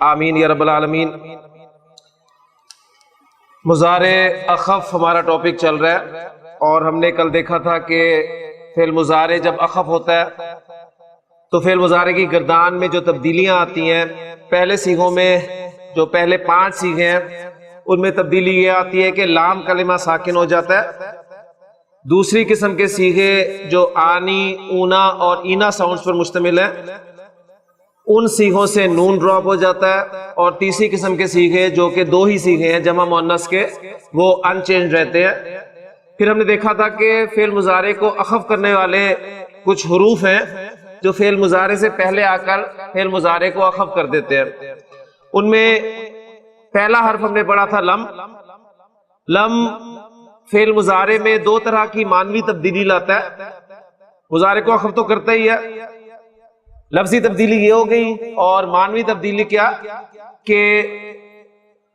आमीन या रब्बल आलमीन। मुज़ारे अखफ़ हमारा टॉपिक चल रहा है और हमने कल देखा था कि फ़िल मुज़ारे जब अखफ़ होता है तो फ़िल मुज़ारे की गर्दान में जो तब्दीलियां आती हैं, पहले सीगों में जो पहले 5 सीगे हैं उनमें तब्दीली ये आती है कि लाम कलिमा साकिन हो जाता है। दूसरी किस्म के सीगे जो आनी, ऊना और ईना साउंड्स पर मुश्तमिल है, उन सीगों से नून ड्रॉप हो जाता है। और तीसरी किस्म के सीगे जो कि 2 ही सीगे हैं जमा मुअन्नस के, वो अनचेंज रहते हैं। फिर हमने देखा था कि फ़िल मुज़ारे को अखफ़ करने वाले कुछ हुरूफ हैं जो फ़िल मुज़ारे से पहले आकर फ़िल मुज़ारे को अखफ़ कर देते हैं। उनमें पहला हर्फ हमने पढ़ा था लम। लम फ़िल मुज़ारे में 2 तरह की मानवी तब्दीली लाता है। मुज़ारे को अखफ़ तो करता ही है, लफ्ज़ी तब्दीली ये हो गई, और मानवी तब्दीली क्या कि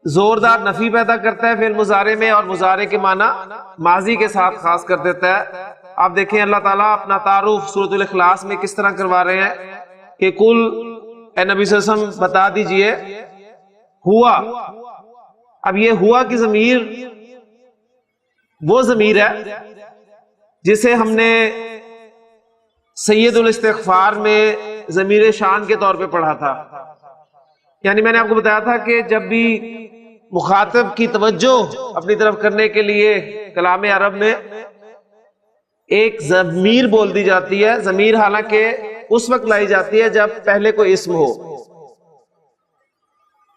जोरदार नफी पैदा करता है फ़िल मुज़ारे में और मुज़ारे के माना माजी के साथ खास कर देता है। आप देखें अल्लाह ताला अपना तारुफ सूरतुल इखलास में किस तरह करवा रहे हैं कि कुल ए नबी सल्लल्लाहु अलैहि वसल्लम बता दीजिए हुआ। अब ये हुआ की ज़मीर वो ज़मीर है जिसे हमने सैयदुल इस्तिग़फ़ार में ज़मीर शान के तौर पे पढ़ा था। यानी मैंने आपको बताया था कि जब भी मुखातब की तवज्जो अपनी तरफ करने के लिए कलाम अरब में एक ज़मीर बोल दी जाती है। ज़मीर हालांकि उस वक्त लाई जाती है जब पहले कोई इस्म हो,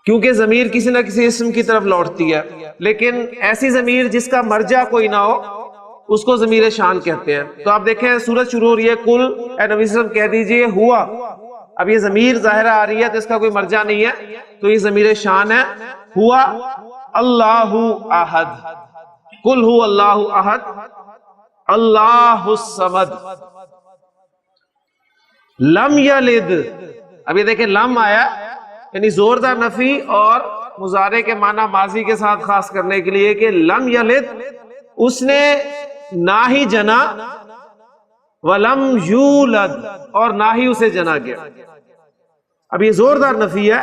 क्योंकि ज़मीर किसी ना किसी इस्म की तरफ लौटती है। लेकिन ऐसी ज़मीर जिसका मर्जा कोई ना हो उसको ज़मीर शान कहते हैं। तो आप देखें सूरत शुरू हो रही है कुल ए नबी सल्लल्लाहु अलैहि वसल्लम कह दीजिए हुआ। अब ये ज़मीर ज़ाहिरा आ रही है तो इसका कोई मर्जा नहीं है, तो ये ज़मीर शान है। हुआ अल्लाहु अहद, कुल हु अल्लाहु अहद अल्लाहुस समद लम यलिद। अब ये देखें लम आया यानी जोरदार नफी और मुज़ारे के माना माजी के साथ खास करने के लिए कि लम यलिद, उसने ना ही जना, वलम यूलद, और ना ही उसे जना गया। अब ये जोरदार नफी है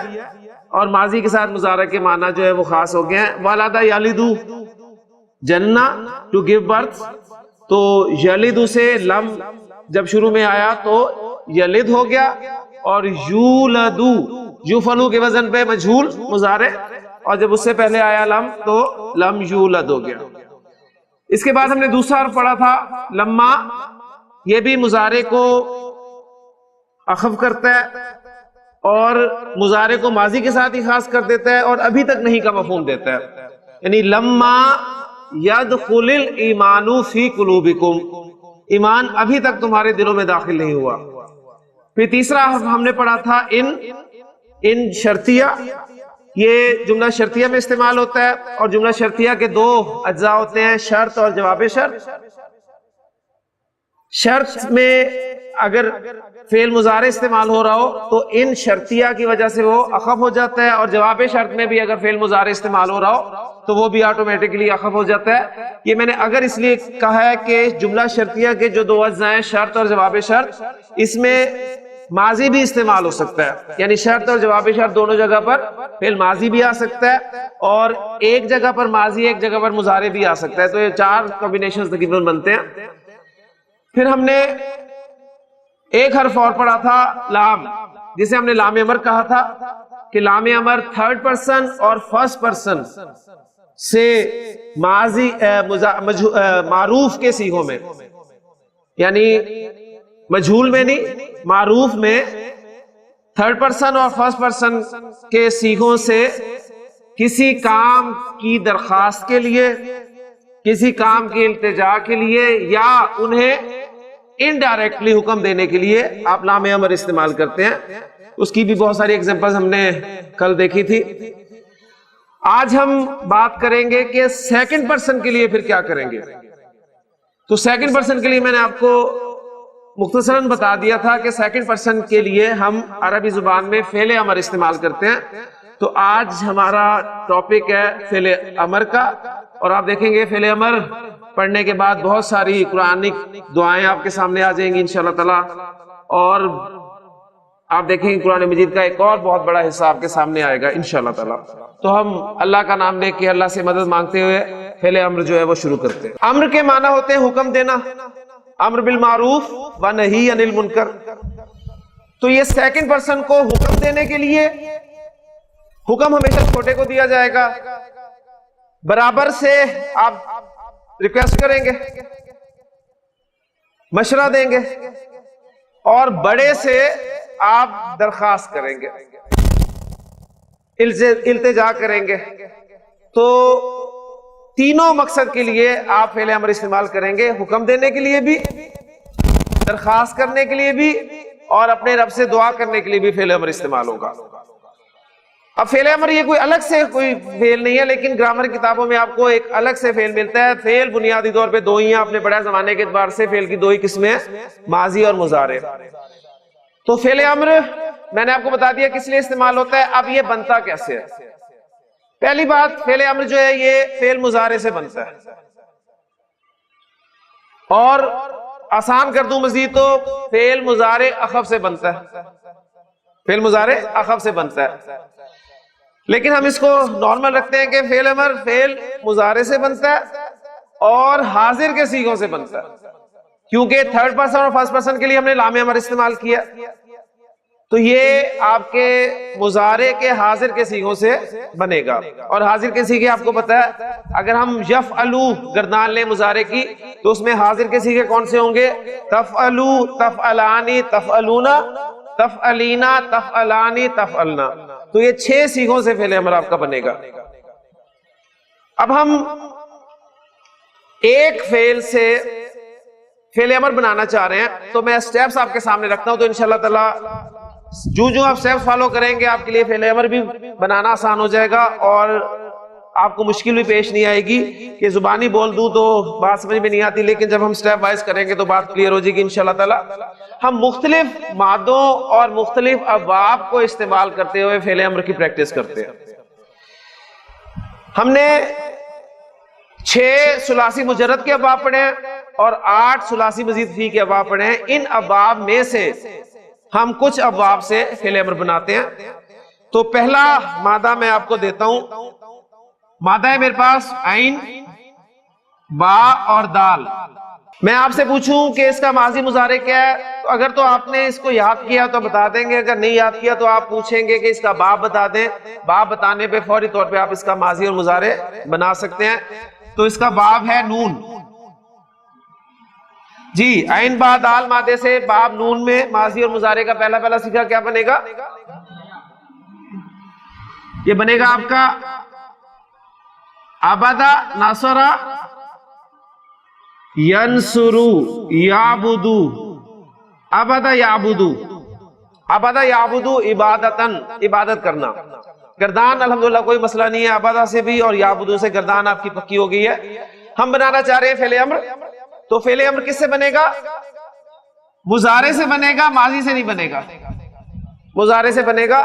और माजी के साथ मुज़ारा के माना जो है वो खास हो गए हैं। वालादा यालिदू, जन्ना, टू गिव बर्थ। तो यलिदू से लम जब शुरू में आया तो यलिद हो गया, और यूलदू यूफलू के वजन पे मजहूल मुज़ारे, और जब उससे पहले आया लम तो लम यूलद हो गया। इसके बाद हमने दूसरा हर्फ पढ़ा था लम्मा। ये भी मुज़ारे को अखफ़ करता है और मुज़ारे को माजी के साथ ही खास कर देता है और अभी तक नहीं का मफ़हूम देता है। यानी लम्मा यदखुलिल ईमानु फी कुलूबिकुम, ईमान अभी तक तुम्हारे दिलों में दाखिल नहीं हुआ। फिर तीसरा हर्फ हमने पढ़ा था इन शर्तिया। ये जुमला शर्तिया में इस्तेमाल होता है और जुमला शर्तिया के 2 अज्जा होते हैं, शर्त और जवाब शर्त। शर्त में अगर फेल मुज़ारे इस्तेमाल हो रहा हो तो इन शर्तिया की वजह से वो अखफ़ हो जाता है, और जवाब शर्त में भी अगर फेल मुज़ारे इस्तेमाल हो रहा हो तो वो भी ऑटोमेटिकली अखफ़ हो जाता है। ये मैंने अगर इसलिए कहा है कि जुमला शर्तिया के जो 2 अज्जा हैं, शर्त और जवाब शर्त, इसमें माजी भी इस्तेमाल हो सकता है। यानी शर्त और जवाब शर्त दोनों जगह पर फिर माजी भी आ सकता है, और एक जगह पर माजी, एक जगह पर मुज़ारे भी आ सकता है। तो ये 4 कॉम्बिनेशन तकरीबन बनते हैं। फिर हमने एक हर्फ और पढ़ा था लाम, जिसे हमने लाम अमर कहा था कि लाम अमर 3rd पर्सन और 1st पर्सन से माजी मारूफ के सीगों में, यानी मजहूल में नहीं, मारूफ में 3rd पर्सन और 1st पर्सन के सीगों से किसी काम की दरखास्त के लिए, किसी काम की इल्तिजा के लिए, या उन्हें इनडायरेक्टली हुक्म देने के लिए आप लाम अमर इस्तेमाल करते हैं। उसकी भी बहुत सारी एग्जांपल्स हमने कल देखी थी। आज हम बात करेंगे कि सेकंड पर्सन के लिए फिर क्या करेंगे। तो सेकंड पर्सन के लिए मैंने आपको मुख्तसरन बता दिया था कि सेकंड पर्सन के लिए हम अरबी जुबान में फेले अमर इस्तेमाल करते हैं। तो आज हमारा टॉपिक है फेले अमर का, और आप देखेंगे फेले अमर पढ़ने के बाद बहुत सारी कुरानिक दुआएं आपके सामने आ जाएंगी इंशाअल्लाह ताला, और आप देखेंगे कुरान मजीद का एक और बहुत बड़ा हिस्सा आपके सामने आएगा इंशाअल्लाह ताला। तो हम अल्लाह का नाम लेके अल्लाह से मदद मांगते हुए फेले अम्र जो है वो शुरू करते हैं। अम्र के माना होते हैं हुक्म देना, अम्र बिल मारूफ व नही अनिल मुनकर। तो ये सेकंड पर्सन को हुक्म देने के लिए, हुक्म हमेशा छोटे को दिया जाएगा, बराबर से आप रिक्वेस्ट करेंगे, मशवरा देंगे, और बड़े से आप दरखास्त करेंगे, इल्तिजा करेंगे। तो तीनों मकसद के लिए आप फेले अमर इस्तेमाल करेंगे, हुक्म देने के लिए भी, दरखास्त करने के लिए भी, और अपने रब से दुआ करने के लिए भी फेले अमर इस्तेमाल होगा। अब फेले अमर ये कोई अलग से कोई फेल नहीं है, लेकिन ग्रामर किताबों में आपको एक अलग से फेल मिलता है। फेल बुनियादी तौर पे दो ही हैं, आपने पढ़ा जमाने के एतबार से फेल की दो ही किस्में हैं, माजी और मुजारे। तो फेले अमर मैंने आपको बता दिया किस लिए इस्तेमाल होता है। अब ये बनता कैसे है। पहली बात, फेले अमर जो है ये फेल मुजारे से बनता है, और आसान कर दूं मजीद तो फेल मुजारे अखब से बनता है, फेल मुजारे अखब से बनता है। लेकिन हम इसको नॉर्मल रखते हैं कि फेल अमर फेल मुजारे से बनता है और हाजिर के सीगों से बनता है, क्योंकि थर्ड पर्सन और फर्स्ट पर्सन के लिए हमने लाम अमर इस्तेमाल किया। तो ये आपके मुजारे के हाजिर के सीगों से बनेगा, और हाजिर के सीगे आपको पता है, अगर हम यफ़अलू गर्दान ले मुजारे की, तो उसमें हाजिर के सीगे कौन से होंगे? तफ़अलू, तफ़अलानी, तफ़अलूना, तफ़अलीना, तफ़अलानी, तफ़अलना। तो ये 6 सीगों से फेले अमर आपका बनेगा। अब हम एक फेल से फेले अमर बनाना चाह रहे हैं, तो मैं स्टेप्स आपके सामने रखता हूं। तो इंशाअल्लाह ताला जो आप स्टेप्स फॉलो करेंगे आपके लिए फेले अमर भी बनाना आसान हो जाएगा, और आपको मुश्किल भी पेश नहीं आएगी कि जुबानी बोल दूं तो बात समझ में नहीं आती। लेकिन जब हम स्टेप वाइज करेंगे तो बात क्लियर हो जाएगी इंशाअल्लाह ताला। हम मुख्तलिफ मादों और मुख्तलिफ अबाब को इस्तेमाल करते हुए फेले अमर की प्रैक्टिस करते हैं। हमने 6 सुलासी मुजर्रद के अबाब पढ़े हैं और 8 सुलासी मजीद फी के अबाब पढ़े हैं। इन अबाब में से हम कुछ अबाब से फेले अमर बनाते हैं। तो पहला मादा मैं आपको देता हूं। मादा है मेरे पास आइन, बा और दाल। मैं आपसे पूछूं कि इसका माजी मुजारे क्या है, तो अगर तो आपने इसको याद किया तो बता देंगे, अगर नहीं याद किया तो आप पूछेंगे कि इसका बाब बता दें। बाब बताने पे फौरी तौर पे आप इसका माजी और मुजारे बना सकते हैं। तो इसका बाब है नून जी। आइन बा दाल मादे से बाब नून में माजी और मुजारे का पहला पहला सीखा क्या बनेगा? ये बनेगा आपका अबदा नासरा यंसुरु याबुदू। अबदा याबुदू, अबदा याबुदू इबादतन, इबादत करना। गर्दान अल्हम्दुलिल्लाह कोई मसला नहीं है, अबदा से भी और याबुदू से गर्दान आपकी पक्की हो गई है। हम बनाना चाह रहे हैं फेले अम्र। तो फेले अम्र किससे बनेगा? मुजारे से बनेगा, माजी से नहीं बनेगा, मुजारे से बनेगा।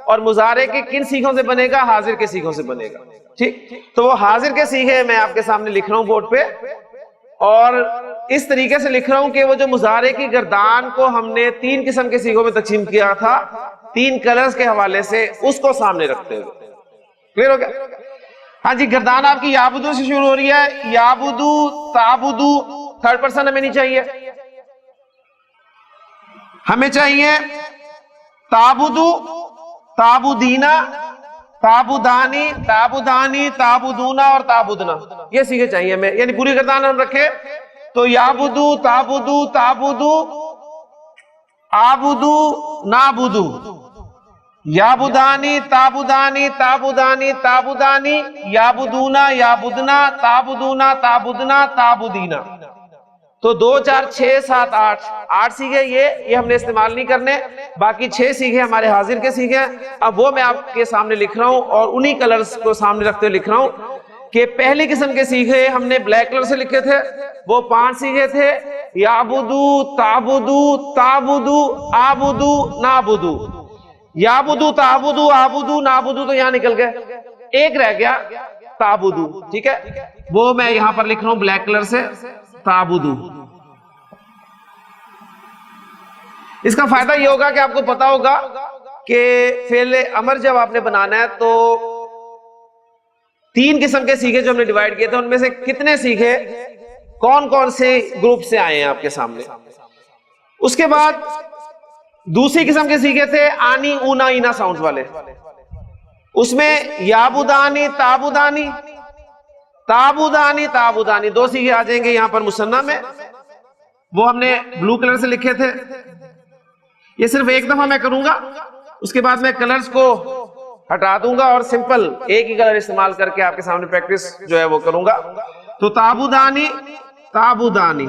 और मुजारे के किन सीखों से बनेगा? हाजिर के सीखों से बनेगा। ठीक, तो वो हाजिर के सीखे मैं आपके सामने लिख रहा हूं बोर्ड पे, और इस तरीके से लिख रहा हूं कि वो जो मुजारे की गर्दान को हमने 3 किस्म के सीखों में तकसीम किया था, 3 कलर्स के हवाले से, उसको सामने रखते हुए। क्लियर हो गया? हाँ जी, गर्दान आपकी याबुदू से शुरू हो रही है। याबुदू, ताबुदू, थर्ड पर्सन हमें नहीं चाहिए, हमें चाहिए ताबुदू, ताबुदीना, ताबुदानी, ताबुदानी, ताबुदूना और ताबुदना। ये सीखे चाहिए हमें, यानी पूरी गर्दान हम रखे। तो याबुदू, ताबुदू, ताबुदू, आबुदू, नाबुदू, याबुदानी, ताबुदानी, ताबुदानी, ताबुदानी, याबुदूना, याबुदना, ताबुदूना, ताबुदना, ताबुदीना। तो 2 4 6 7 8 सीखे ये हमने इस्तेमाल नहीं करने, बाकी 6 सीखे हमारे हाजिर के सीखे। अब वो मैं आपके सामने लिख रहा हूं और उन्हीं कलर्स को सामने रखते हुए लिख रहा हूं कि पहली किस्म के सीखे हमने ब्लैक कलर से लिखे थे, वो 5 सीखे थे, याबुदू ताबुदू ताबुदू आबुदू नाबुदू। याबुदू ताबुदू आबुदू नाबुदू तो यहां निकल गए, एक रह गया ताबुदू, ठीक है, वो मैं यहां पर लिख रहा हूं ब्लैक कलर से, ताबुदू। इसका फायदा ये होगा कि आपको पता होगा कि फेले अमर जब आपने बनाना है तो 3 किस्म के सीखे जो हमने डिवाइड किए थे उनमें से कितने सीखे कौन कौन से ग्रुप से आए हैं आपके सामने। उसके बाद दूसरी किस्म के सीखे थे आनी ऊना ईना साउंड वाले, उसमें याबुदानी ताबुदानी ताबुदानी ताबुदानी 2 सीखे आ जाएंगे यहां पर मुसन्ना में, वो हमने ब्लू कलर से लिखे थे। ये सिर्फ एक दफा मैं करूंगा, उसके बाद मैं कलर्स को हटा दूंगा और सिंपल एक ही कलर इस्तेमाल करके आपके सामने प्रैक्टिस जो है वो करूंगा। तो ताबुदानी ताबुदानी,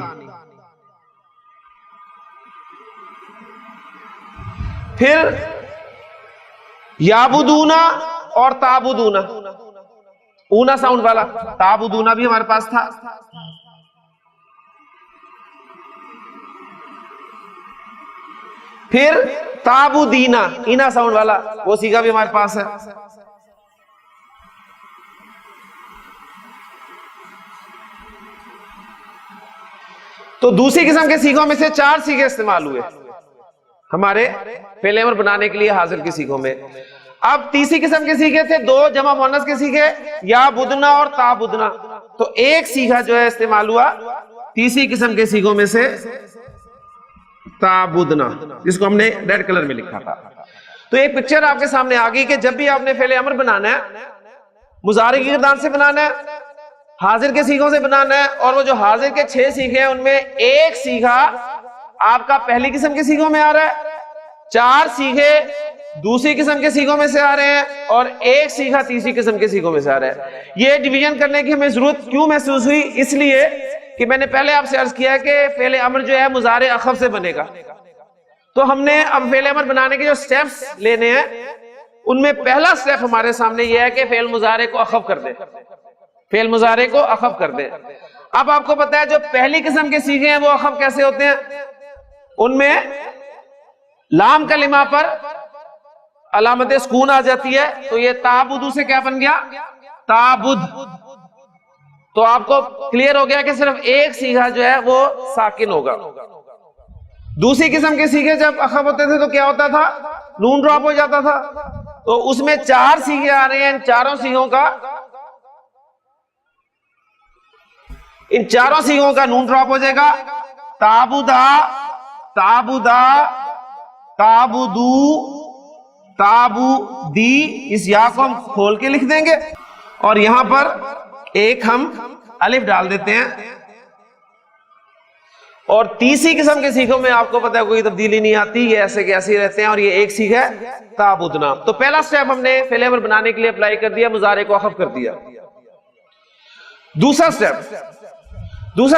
फिर याबुदूना और ताबुदूना, ऊना साउंड वाला ताबुदूना भी हमारे पास था। फिर ताबुदीना ईना साउंड वाला, वो सीखा भी हमारे पास है। तो दूसरी किस्म के सीखों में से 4 सीखे इस्तेमाल हुए हमारे फेले अमर बनाने के लिए हाजिर की सीखों में। अब तीसरी किस्म के सीखे थे 2 जमा मुअन्नस के सीखे, या बुदना और ताबुदना, तो एक सीखा जो है इस्तेमाल हुआ तीसरी किस्म के सीखों में से ताबुदना, जिसको हमने रेड कलर में लिखा था। तो एक पिक्चर आपके सामने आ गई कि जब भी आपने फेले अमर बनाना है, मुजारे की गिरदान से बनाना है, हाजिर के सीखों से बनाना है, और वो जो हाजिर के 6 सीखे हैं उनमें एक सीखा आपका पहली किस्म के सीखों में आ रहा है, 4 सीखे दूसरी किस्म के सीखों में से आ रहे हैं, और एक सीखा तीसरी किस्म के सीखों में से आ रहा है। ये डिवीजन करने की हमें जरूरत क्यों महसूस हुई? इसलिए कि मैंने पहले आपसे अर्ज किया कि फेले अमर जो है मुजारे अखफ से बनेगा। तो हमने अब फेले अमर बनाने के जो स्टेप्स लेने हैं उनमें पहला स्टेप हमारे सामने यह है कि फेल मुजारे को अखफ कर दे, फेल मुजारे को अखफ कर दे। अब आपको पता है जो पहली किस्म के सीखे हैं वो अखफ कैसे होते हैं, उनमें लाम कलिमा पर अलामत सुकून आ जाती है, तो ये ताबुदू से क्या बन गया, ताबुद। तो आपको क्लियर हो गया कि सिर्फ एक सीखा जो है वो साकिन होगा। दूसरी किस्म के सीखे जब अखफ होते थे तो क्या होता था, नून ड्रॉप हो जाता था। तो उसमें 4 सीखे आ रहे हैं, इन चारों सीखों का नून ड्रॉप हो जाएगा, ताबुदा ताबुदा ताबुदू ताबुदी। इस या को हम खोल के लिख देंगे और यहां पर एक हम अलिफ डाल देते हैं। और तीसरी किस्म के सीखों में आपको पता है कोई तब्दीली नहीं आती, ये ऐसे के ऐसे रहते हैं, और ये एक सीख है ताबुदना। तो पहला स्टेप हमने फेले अमर बनाने के लिए अप्लाई कर दिया, मुजारे को अखफ कर दिया। दूसरा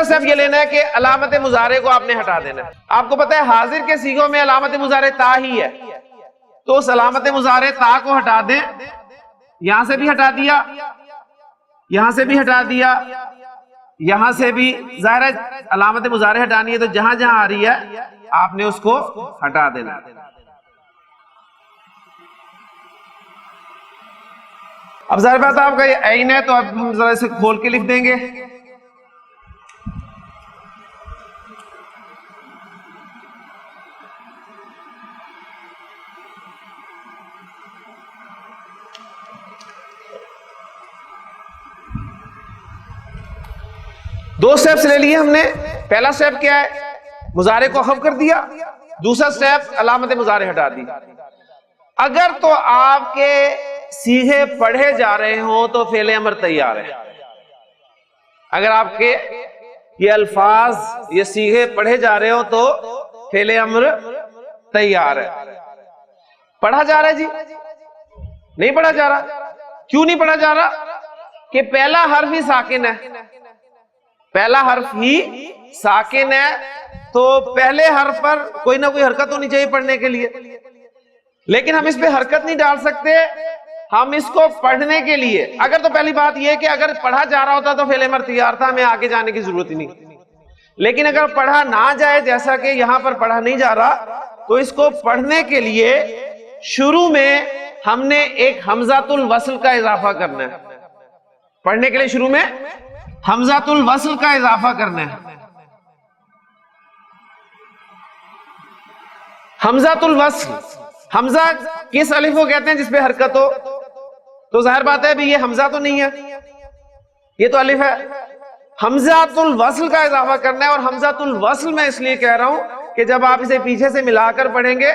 स्टेप ये लेना है कि अलामत मुजारे को आपने हटा देना है। आपको पता है हाजिर के सीखों में अलामत मुजारे ता ही है, तो उस अलामत मुजारे ता को हटा दें। यहां से भी हटा दिया, यहां से भी हटा दिया, यहां से भी। जाहिर है अलामत मुजारे हटानी है तो जहां जहां आ रही है आपने उसको हटा देना। अब जाहिर बात आपका ये ऐन है तो अब हम जरा इसे खोल के लिख देंगे। दो स्टेप्स ले लिए हमने। पहला स्टेप क्या है, मुजारे को अखफ कर दिया। दूसरा स्टेप अलामत मुजारे हटा दी। अगर तो आपके सीखे पढ़े जा रहे हो तो फेले अमर तैयार है। अगर आपके ये अल्फाज ये सीखे पढ़े जा रहे हो तो फेले अमर तैयार है। पढ़ा जा रहा है जी, नहीं पढ़ा जा रहा। क्यों नहीं पढ़ा जा रहा? कि पहला हर्फ ही साकिन है, पहला हर्फ ही साकिन है तो पहले हर्फ पर कोई ना कोई हरकत होनी चाहिए पढ़ने के लिए, लेकिन हम इस पे हरकत नहीं डाल सकते, हम इसको पढ़ने के लिए। अगर तो पहली बात यह कि अगर पढ़ा जा रहा होता तो फेल अमर तैयार था, हमें आगे जाने की जरूरत ही नहीं। लेकिन अगर पढ़ा ना जाए, जैसा कि यहां पर पढ़ा नहीं जा रहा, तो इसको पढ़ने के लिए शुरू में हमने एक हमजातुल वस्ल का इजाफा करना है। पढ़ने के लिए शुरू में हमजातुल वस्ल का इजाफा करना है। हमजातुल वस्ल, हमजा किस अलिफ को कहते हैं जिसपे हरकत हो? तो जाहिर बात है भी ये हमजा तो नहीं है, ये तो अलिफ है। हमजातुल वस्ल का इजाफा करना है। और हमजातुल वस्ल मैं इसलिए कह रहा हूं कि जब आप इसे पीछे से मिलाकर पढ़ेंगे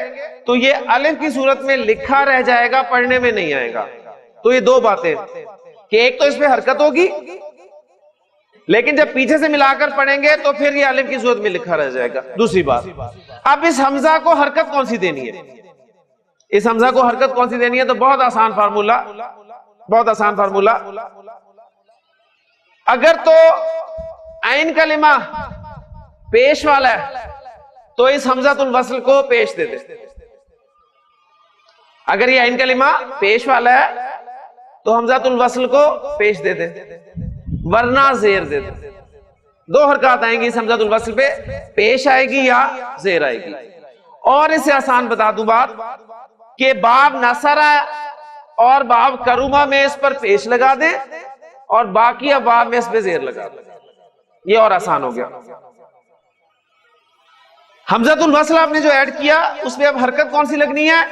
तो ये अलिफ की सूरत में लिखा रह जाएगा, पढ़ने में नहीं आएगा। तो ये दो बातें कि एक तो इस पे हरकत होगी, लेकिन जब पीछे से मिलाकर पढ़ेंगे तो फिर ये अलिफ की सूरत में लिखा रह जाएगा। दूसरी बात, अब इस हमजा को हरकत कौन सी देनी है? इस हमजा को हरकत कौन सी देनी है? तो बहुत आसान फार्मूला, बहुत आसान फार्मूला। अगर तो आइन कलिमा पेश वाला है तो इस हमजातुल वस्ल को पेश दे दे। अगर ये आइन कलिमा पेश वाला है तो हमजातुल वस्ल को पेश दे दे, वरना जेर दे दे। दो हरकत आएंगी इस हमजातुल वस्ल पे, पेश आएगी या जेर आएगी। और इसे आसान बता दूं बात कि बाब नसरा और बाब करुमा में इस पर पेश लगा दे और बाकी अबाब में इस पे जेर लगा दे, ये और आसान हो गया। हमजातुल वस्ल आपने जो ऐड किया उसमें अब हरकत कौन सी लगनी है?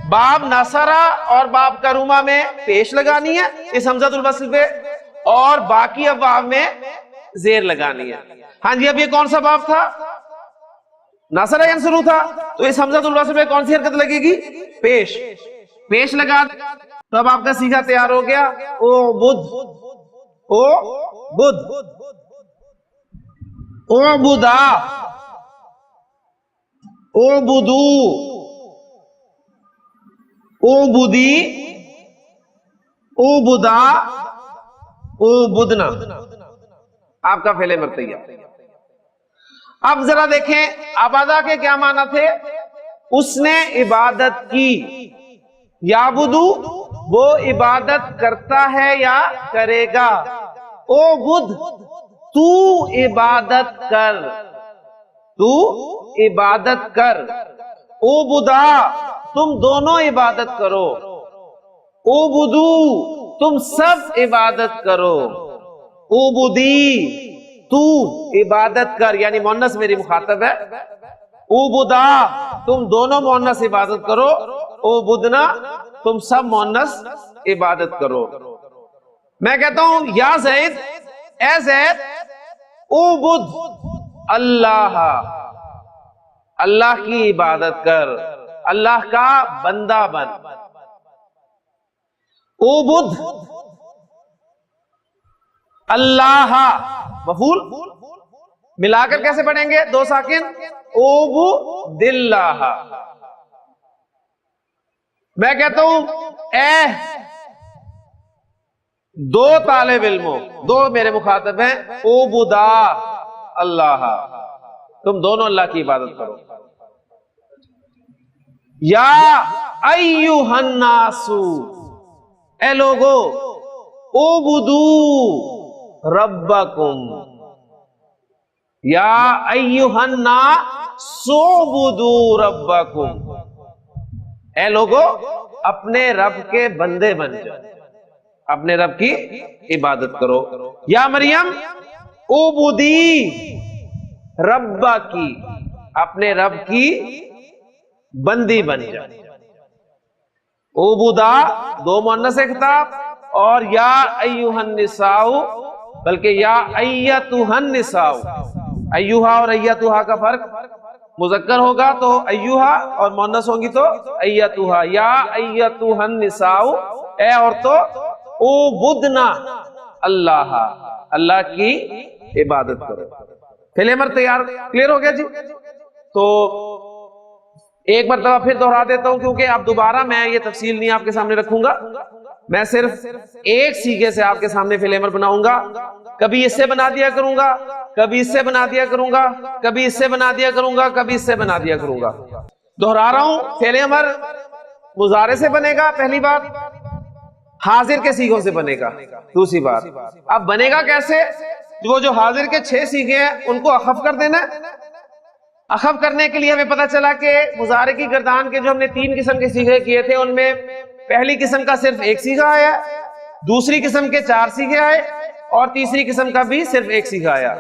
बाब नसरा और बाब करुमा में पेश लगानी है इस हमजातुल वस्ल पे, और बाकी अबाब में जेर लगानी है। हाँ जी, अब ये कौन सा बाब था? नसरा यंसुरू था, तो इस हमजातुल वस्ल पे कौन सी हरकत लगेगी? पेश। पेश लगा तो अब आपका सीधा तैयार हो गया। ओ बुध, ओ बुध, ओ बुदा, ओ बुदू, ओ बुदी, ओ बुदा, ओ बुदना। आपका फेले मर तैयार। अब जरा देखें आबादा के क्या माना थे? उसने इबादत की। याबुदू, वो इबादत करता है या करेगा। ओ बुध, तू इबादत कर, तू इबादत कर। ओ बुदा, तुम दोनों इबादत करो। ओ बुदू, तुम सब इबादत करो। ओ बुदी, तू इबादत कर, यानी मुन्नस मेरी मुखातब है। ओ बुदा, तुम दोनों मुन्नस इबादत करो। ओ बुदना, तुम सब मुन्नस इबादत करो। मैं कहता हूं या ज़ैद, ए ज़ैद, ओ बुद अल्लाह, अल्लाह की इबादत कर, अल्लाह का बंदा बन। ओ बुद अल्लाह, मफूल मिलाकर कैसे पढ़ेंगे? दो साकिन, ओ बु दिल्लाह। मैं कहता हूं ए दो तालिब इल्मों, दो मेरे मुखातब हैं, ओ बुदा अल्लाह, तुम दोनों अल्लाह की इबादत करो। या अय्युहन्नासु, ए लोगो, ओ बुदू रब्बकुम। या अय्युहन्नासु बुदू रब्बकुम, ए लोगो अपने रब के बंदे बन जाओ, अपने रब की इबादत करो। या मरियम उबुदी रब्बा की, अपने रब की बंदी बन जाओ। उबुदा दो मुन्नस खिताब, और या अय्युहन निसाउ, बल्कि या अय्यतुहन निसाउ। अय्युहा और अय्यतुहा का फर्क, मुजक्कर होगा तो अय्युहा और मुन्नस होंगी तो अय्यतुहा। या अय्यतुहन निसाउ, ए औरतों उबुदना अल्लाह, अल्लाह की इबादत करो। फिलेमर तैयार, क्लियर हो गया जी? तो एक मरतबा फिर दोहरा देता हूं, क्योंकि अब दोबारा मैं ये तफसील नहीं आपके सामने रखूंगा। मैं सिर्फ एक सीगे से आपके सामने फिलेमर बनाऊंगा। कभी इससे बना दिया करूंगा, कभी इससे बना दिया करूंगा, कभी इससे बना दिया करूंगा, कभी इससे बना दिया करूंगा। दोहरा रहा हूं, फेल अमर मुजारे से बनेगा पहली बात, हाजिर के सीगों से बनेगा दूसरी बात। अब बनेगा कैसे? वो जो हाजिर के 6 सीगे हैं उनको अखफ कर देना। अखफ करने के लिए हमें पता चला कि मुजारे की गर्दान के जो हमने 3 किस्म के सीगे किए थे उनमें पहली किस्म का सिर्फ 1 सीगा आया, दूसरी किस्म के 4 सीगे आए और तीसरी किस्म का भी सिर्फ 1 सीगा आया।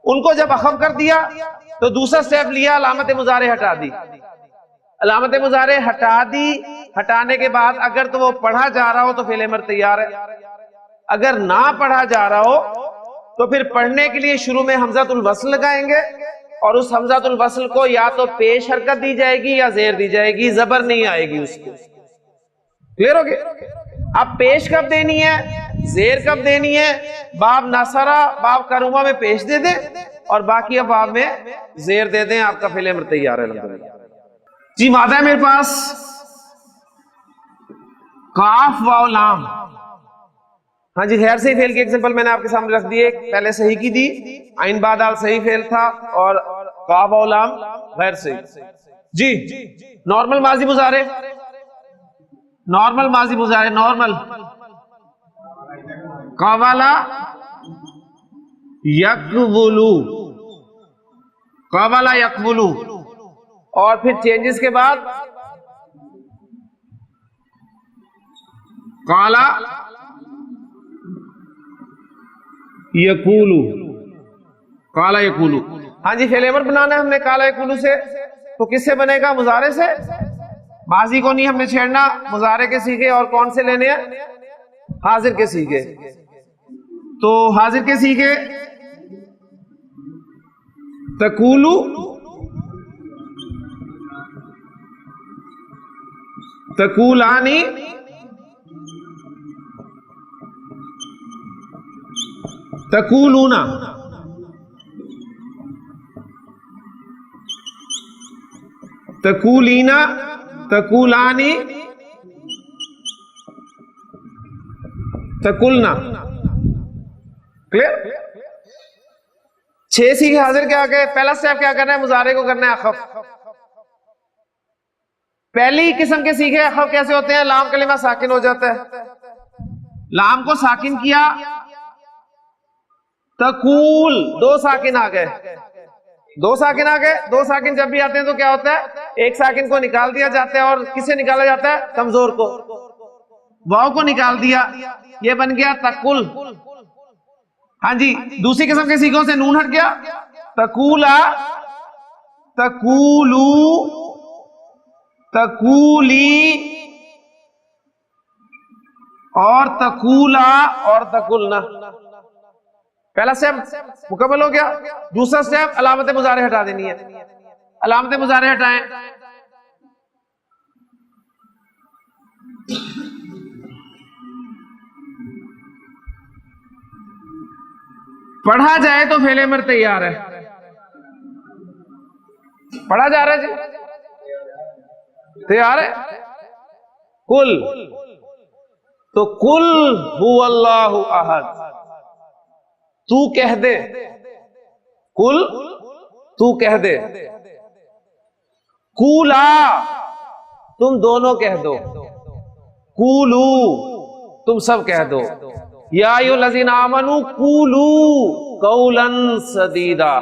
उनको जब अखफ कर दिया तो दूसरा स्टेप लिया, अलामत मुजारे हटा दी। अलामत मुजारे हटा दी, हटाने के बाद अगर तो वो पढ़ा जा रहा हो तो फेल अमर तैयार है, अगर ना पढ़ा जा रहा हो तो फिर पढ़ने के लिए शुरू में हमजातुल वस्ल लगाएंगे और उस हमजातुल वस्ल को या तो पेश हरकत दी जाएगी या जेर दी जाएगी, जबर नहीं आएगी उसको। क्लियर हो गया? अब पेश कब देनी है, जेर कब देनी है? बाब नसरा बाब करुमा में पेश दे दें और बाकी अब बाब में जेर दे दें, आपका फेल अमर तैयार है। जी मादा है मेरे पास काफ वाव लाम। हाँ जी, खैर से फेल की एग्जांपल मैंने आपके सामने रख दिए, पहले सही की दी, आइन बादाल सही फेल था और काफ वाव लाम गैर सही। जी नॉर्मल माजी मुजारे, नॉर्मल माजी मुजारे, नॉर्मल कवाला यकवुलू, कवाला यकवुलू और फिर चेंजेस के बाद काला यकूलू, काला यकूलू। हाँ जी, फेल अमर बनाना है हमने काला यकूलू से, तो किससे बनेगा? मुजारे से। माजी को नहीं हमने छेड़ना, मुजारे के सीखे और कौन से लेने हैं? हाजिर के सीखे। तो हाजिर के सीखे तकूलू, तकूलानी, तकूलूना, तकूलीना, तकूलानी, तकुलना। क्लियर? 6 सीखे हाजिर के आगे पहला स्टेप क्या करना है? मुजारे को करना है अखफ। पहली किस्म के सीखे अखफ कैसे होते हैं? लाम कलिमा साकिन हो जाता है, लाम को साकिन किया, तकूल 2 साकिन आ गए, 2 साकिन आ गए। 2 साकिन जब भी आते हैं तो क्या होता है? एक साकिन को निकाल दिया जाता है और किसे निकाला जाता है? कमजोर को, वाव को निकाल दिया, ये बन गया तकुल। हाँ जी, दूसरी किस्म के सीखों से नून हट गया, तकूला, तकूलू, तकूली और तकूला और तकुलना। पहला स्टेप मुकम्मल हो गया। दूसरा स्टेप अलामत मुजारे हटा देनी है, अलामत मुजारे हटाएं। पढ़ा जाए तो फेल अमर तैयार है, पढ़ा जा रहा है जी, तैयार है। कुल, तो कुल हुवल्लाहु अहद, तू कह दे, कुल तू कह दे। कूला तुम दोनों कह दो, कूलू तुम सब कह दो। या अय्युहल्लज़ीना आमनू कूलू कौलन सदीदा।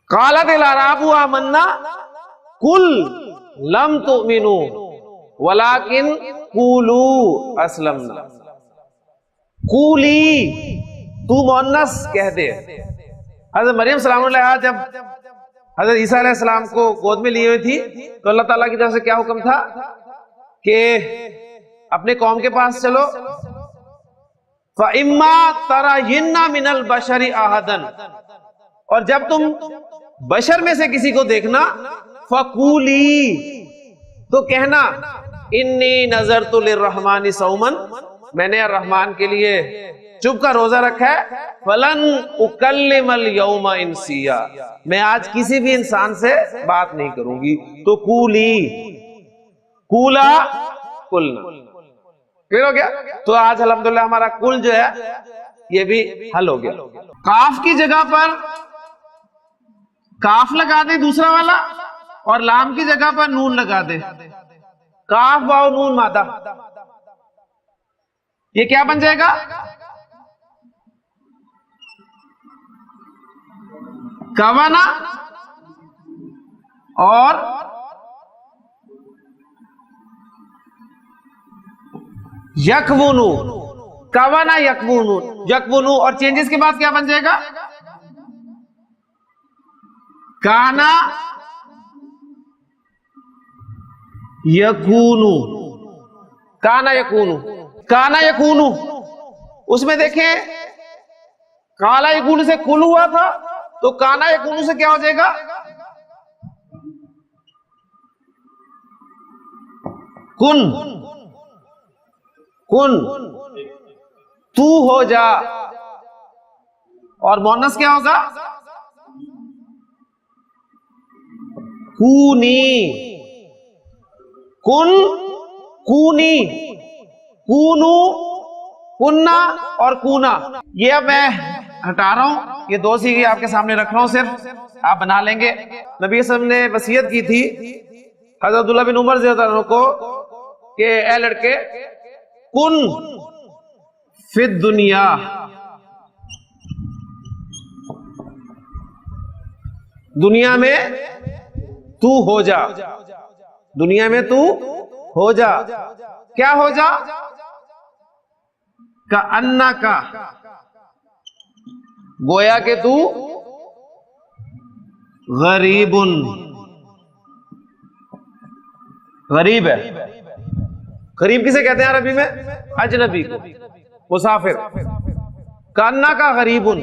कालतिल अराबु आमन्ना कुल लम तुमिनू वलाकिन कूलू अस्लमना। कूली तू मुअन्नस कह दे। हज़रत मरियम सलामुल्लाह जब हज़रत ईसा अलैहिस्सलाम को गोद में ली हुई थी तो अल्लाह ताला की तरफ से क्या हुक्म था कि अपने कौम के पास चलो, फ़इम्मा तरायिन्ना मिनल बशरी अहदन, और जब तुम बशर में से किसी को देखना, फकूली तो कहना, इन्नी नज़रतु लिर्रहमानि सौमन, मैंने अर्रहमान के लिए चुप का रोजा रखा है, फलन उकल्लिमल यौमा इंसिया, मैं आज किसी भी इंसान से बात नहीं करूंगी। तो कूली, कूला, कुलना। क्लियर हो गया? तो आज अल्हम्दुलिल्लाह हमारा कुल जो है ये भी हल हो गया। काफ की जगह पर काफ लगा दे दूसरा वाला, और लाम की जगह पर नून लगा दे। काफ वाव नून मादा, ये क्या बन जाएगा? कवना और यकवुनु। कवना यकवुनु, यकवुनु और चेंजेस के बाद क्या बन जाएगा? काना यकूनु। काना यकूनु, काना यकूनु। उसमें देखें काला यकूनु से कुल हुआ था, तो काना यकूनु से क्या हो जाएगा? कुन। कुन, तू हो जा। और मोनस क्या होगा? कूनी। कुन, कूनी, कूनू, कुन्ना और कूना। ये अब मैं हटा रहा हूं, ये दो सीखे आपके सामने रख रहा हूं, सिर्फ आप बना लेंगे। नबी सल्लल्लाहु अलैहि वसल्लम ने वसीयत की थी हज़रत अब्दुल्लाह बिन उमर रज़ियल्लाहु अन्हु को कि ए लड़के, कुन फिद दुनिया, दुनिया में तू हो जा। दुनिया में तू हो जा। क्या हो जा? का अन्ना का, गोया के तू गरीबुन, गरीब है। गरीब किसे कहते हैं अरबी में? अजनबी को, मुसाफिर। का अन्ना का गरीबुन,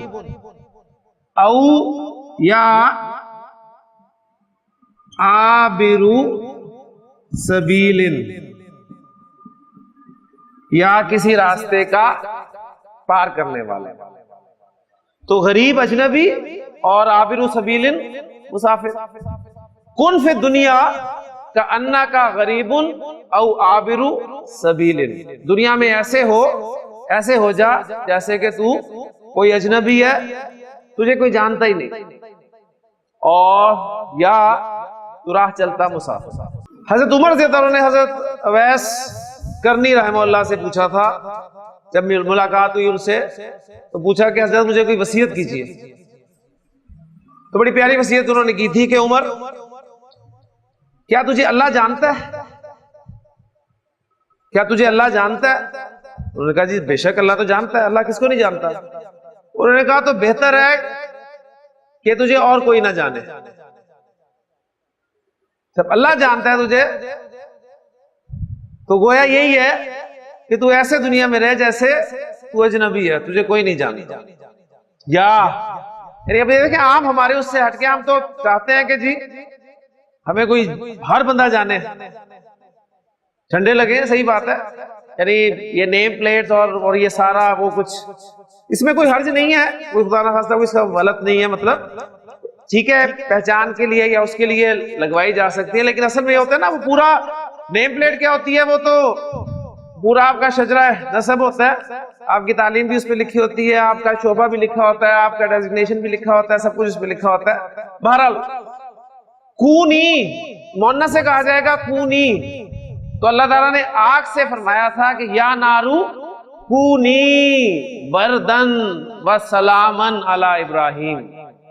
औ या आबिरू सबीलिन, या किसी रास्ते का पार करने वाले। तो गरीब अजनबी और आबिरू सबीलिन मुसाफिर। कुन फिद दुनिया का अन्ना का गरीबुन औ आबिरू सबीलिन। दुनिया में ऐसे हो जा जैसे कि तू कोई अजनबी है, तुझे कोई जानता ही नहीं, और या तू राह चलता मुसाफिर। हजरत उमर रज़ियल्लाहु ने हजरत अवैस करनी रहमतुल्लाह से पूछा था, जब मुलाकात हुई उनसे, तो पूछा कि हजरत मुझे कोई वसीयत कीजिए। तो बड़ी प्यारी वसीयत उन्होंने की थी कि उमर, क्या तुझे अल्लाह जानता है? क्या तुझे अल्लाह जानता है? उन्होंने कहा जी बेशक अल्लाह तो जानता है, अल्लाह किसको नहीं जानता। उन्होंने कहा तो बेहतर है कि तुझे और कोई ना जाने। जब अल्लाह जानता है तुझे, तो गोया यही है कि तू ऐसे दुनिया में रह जैसे तू अजनबी है, तुझे कोई नहीं जानता। या देखिए आम हमारे उससे हटके हम तो चाहते हैं कि जी हमें कोई हर बंदा जाने, ठंडे लगे। सही बात है, यानी ये नेम प्लेट्स और ये सारा वो कुछ, इसमें कोई हर्ज नहीं है, कोई खुदा ना खास्ता कोई इसका गलत नहीं है। मतलब ठीक है, पहचान के लिए या उसके लिए लगवाई जा सकती है, लेकिन असल में ये होता है ना, वो पूरा नेम प्लेट क्या होती है, वो तो पूरा आपका शजरा नसब होता है। आपकी तालीम भी उस पर लिखी होती है, आपका शोबा भी लिखा होता है, आपका डेजिग्नेशन भी लिखा होता है, सब कुछ उस पर लिखा होता है। बहरहाल कूनी मोन्ना से कहा जाएगा कूनी। तो अल्लाह ताला ने आग से फरमाया था कि या नारू कूनी बरदन व सलामन अला इब्राहिम,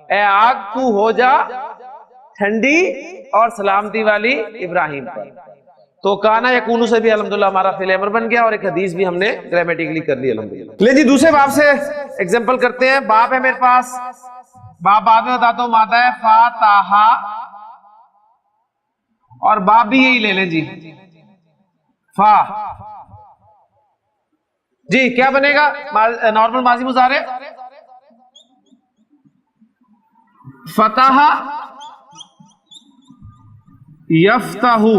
ए आग तू हो जा ठंडी और सलामती वाली इब्राहिम पर। तो काना यकूनु से भी अल्हम्दुलिल्लाह हमारा फिल अमर बन गया, और एक हदीस भी हमने ग्रामेटिकली कर ली अल्हम्दुलिल्लाह। ले जी दूसरे बाब से एग्जांपल करते हैं। बाब है मेरे पास, बाब बाद में बताता हूं, मादा है फाताहा, और बाब भी यही ले लें जी, फा जी। क्या बनेगा? नॉर्मल माजी मुजारे, फतहा यफ्ताहू,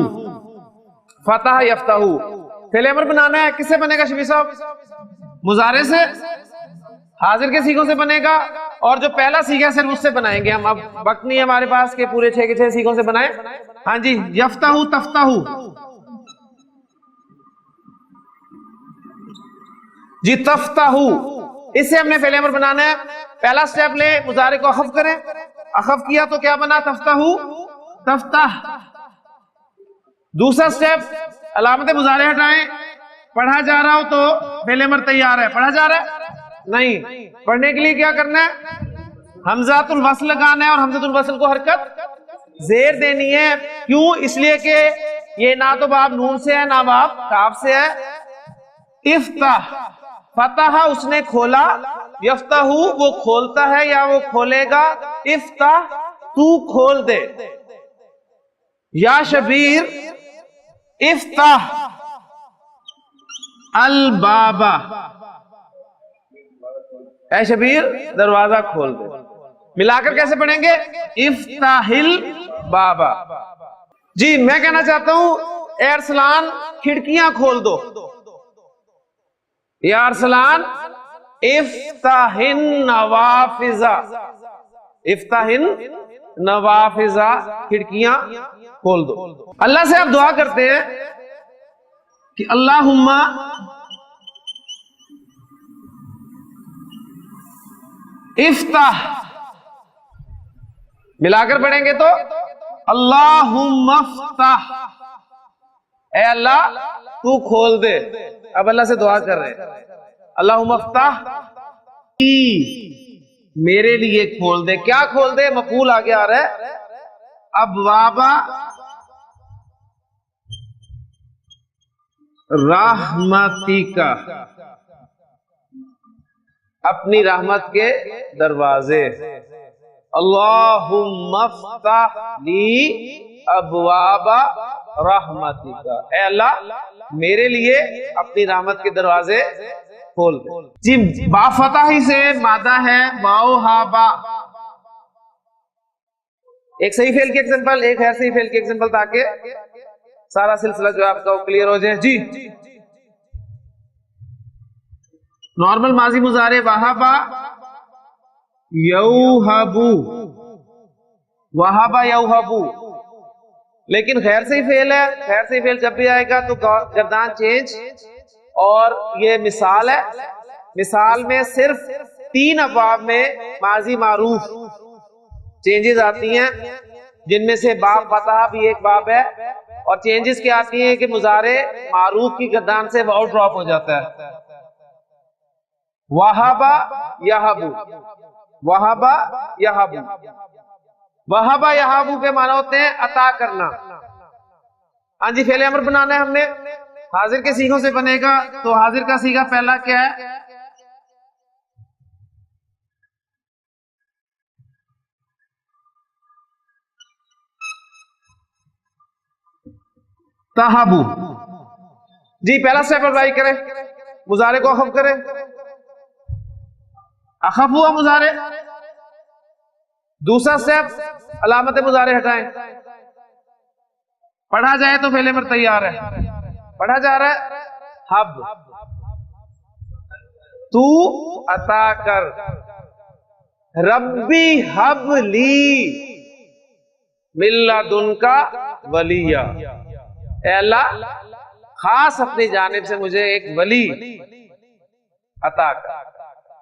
फतह यफ्ताहू। फिल अमर बनाना है, किससे बनेगा शफी साहब? मुजारे से, हाजिर के सीखों से बनेगा, और जो पहला सीखा सिर्फ उससे बनाएंगे हम। अब वक्त नहीं है हमारे पास के पूरे 6 के 6 सीखों से बनाए। हाँ जी, यफ्ताहू तफ्ताहू, जी तफ्ताहू, इससे हमने फेल अमर बनाना है। पहला स्टेप ले, मुजारे को अखफ करें, अखफ किया तो क्या बना? तफ्ताहू, तफ्ताह। दूसरा स्टेप, अलामत मुजारे हटाएं, पढ़ा जा रहा हो तो फेल अमर तैयार है, पढ़ा जा रहा है नहीं, पढ़ने के लिए क्या करना है? हमजातुल वस्ल लगाना है और हमजातुल वस्ल को हरकत जेर देनी है। क्यों? इसलिए कि ये ना तो बाब नून से है ना बाब काफ से है। इफ्ताह, फतह उसने खोला, यफ्ताहू वो खोलता है या वो खोलेगा। इफ्ताह तू खोल दे, या शबीर इफ्ताह अल बाबा, ऐ शबीर दरवाजा खोल दे। मिलाकर कैसे पढ़ेंगे? इफ्ताहिल बाबा। जी मैं कहना चाहता हूं, ए अरसलान खिड़कियां खोल दो, या अरसलान इफ्ताहिन नवाफिजा, इफ्ताहिन नवाफिजा, खिड़कियां खोल दो। अल्लाह से आप दुआ करते हैं कि अल्लाहुम्मा इफ्ताह, मिलाकर पढ़ेंगे तो अल्लाहुम्मा इफ्ताह, ऐ अल्लाह तू खोल दे। अब अल्लाह से दुआ कर रहे हैं, अल्लाहुम्मा इफ्ताह मेरे लिए खोल दे। क्या खोल दे? मफूल आगे आ रहा है, अबवाबा रहमतिका, अपनी रहमत के दरवाजे। अल्लाहुम्मा इफ्ताह ली अबवाबा रहमतिका, ऐ अल्लाह मेरे लिए अपनी रहमत के दरवाजे खोल दे। जी बाफताही से मादा है वाओ हा बा, एक सही फेल की एग्जांपल, एक है सही फेल की एग्जांपल, ताकि सारा सिलसिला जो है आपका क्लियर हो जाए। जी नॉर्मल माजी मुजारे वहाबा यौहबू, वहाबा यौहबू, लेकिन खैर से ही फेल है। खैर से ही फेल जब भी आएगा तो गर्दान चेंज, और ये मिसाल है, मिसाल में सिर्फ 3 अफवाब में माजी मारूफ चेंजेस आती हैं, जिनमें से बाब फतह भी एक बाब है। और चेंजेस क्या आती हैं कि मुजारे मारूफ की गर्दान से वाउ ड्रॉप हो जाता है। वहाबा यहाबू, वहाबा यहाबू, वहाबा यहाबू के माना होते हैं अता करना। हाँ जी फेल अमर बनाना है हमने, हाजिर के सीगों से बनेगा। तो हाजिर का सीगा पहला क्या है? तहाबू। जी पहला स्टेप अप्लाई करें, मुजारे को अखफ करें, अखफ हुआ मुजारे। दूसरा स्टेप अलामत मुजारे हटाएं, पढ़ा जाए तो फेल अमर तैयार है, पढ़ा जा रहा है। हब तू अता कर, रब्बी हब ली मिल्लदुनका वलिया, ऐ अल्लाह खास अपनी जानिब से मुझे एक वली अता कर।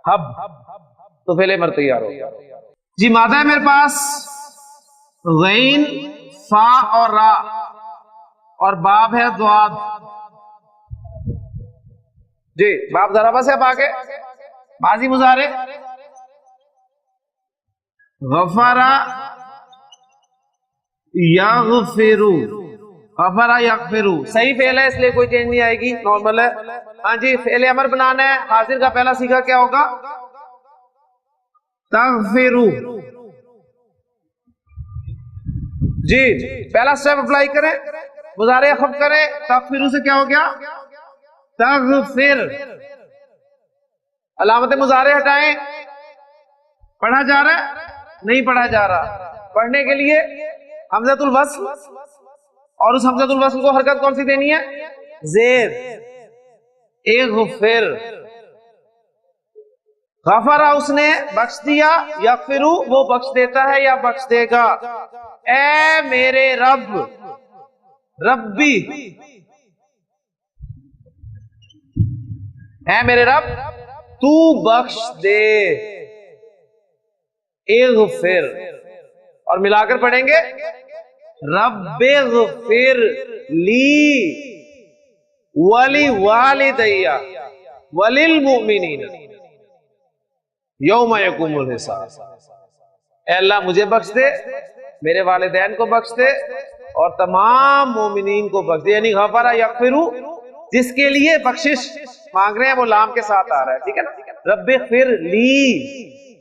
हब तो फेल अमर तैयार हो गया। जी मादा है मेरे पास गैन फा और रा, और बाब है द्वाद। जी बाब जराबा से अब आगे माजी मुजारे गफरा यगफिरु, गफरा यगफिरु सही फेल है, इसलिए कोई चेंज नहीं आएगी, नॉर्मल है। हाँ जी फेल अमर बनाना है, हाजिर का पहला सीखा क्या होगा? तगफिरु। जी पहला स्टेप अप्लाई करें, मुजारे खब करें, तगफिरु से क्या हो गया? तगफिर। अलामत मुजारे हटाएं, पढ़ा जा रहा है नहीं पढ़ा जा रहा। पढ़ने के लिए हमज़तुल वस्ल, और उस हमज़तुल वस्ल को हरकत कौन सी देनी है? जेर। इग़फिर, गफरा उसने बख्श दिया, यग़फिरु वो बख्श देता है या बख्श देगा। ऐ मेरे रब, रब्बी, ऐ मेरे रब तू बख्श दे, इग़फिर, और मिलाकर पढ़ेंगे रब्बिग़फिर ली वली वालिदैया वलिल मुमिनीन यौम यक़ूमुल हिसाब। ऐ अल्लाह मुझे बख्श दे, मेरे वालिदैन को बख्श दे और तमाम मोमिनीन को बख्श दे। यानी गफरा यग़फिरु, जिसके लिए बख्शिश मांग रहे हैं वो लाम के साथ आ रहा है, ठीक है ना। रब्बिग़फिर ली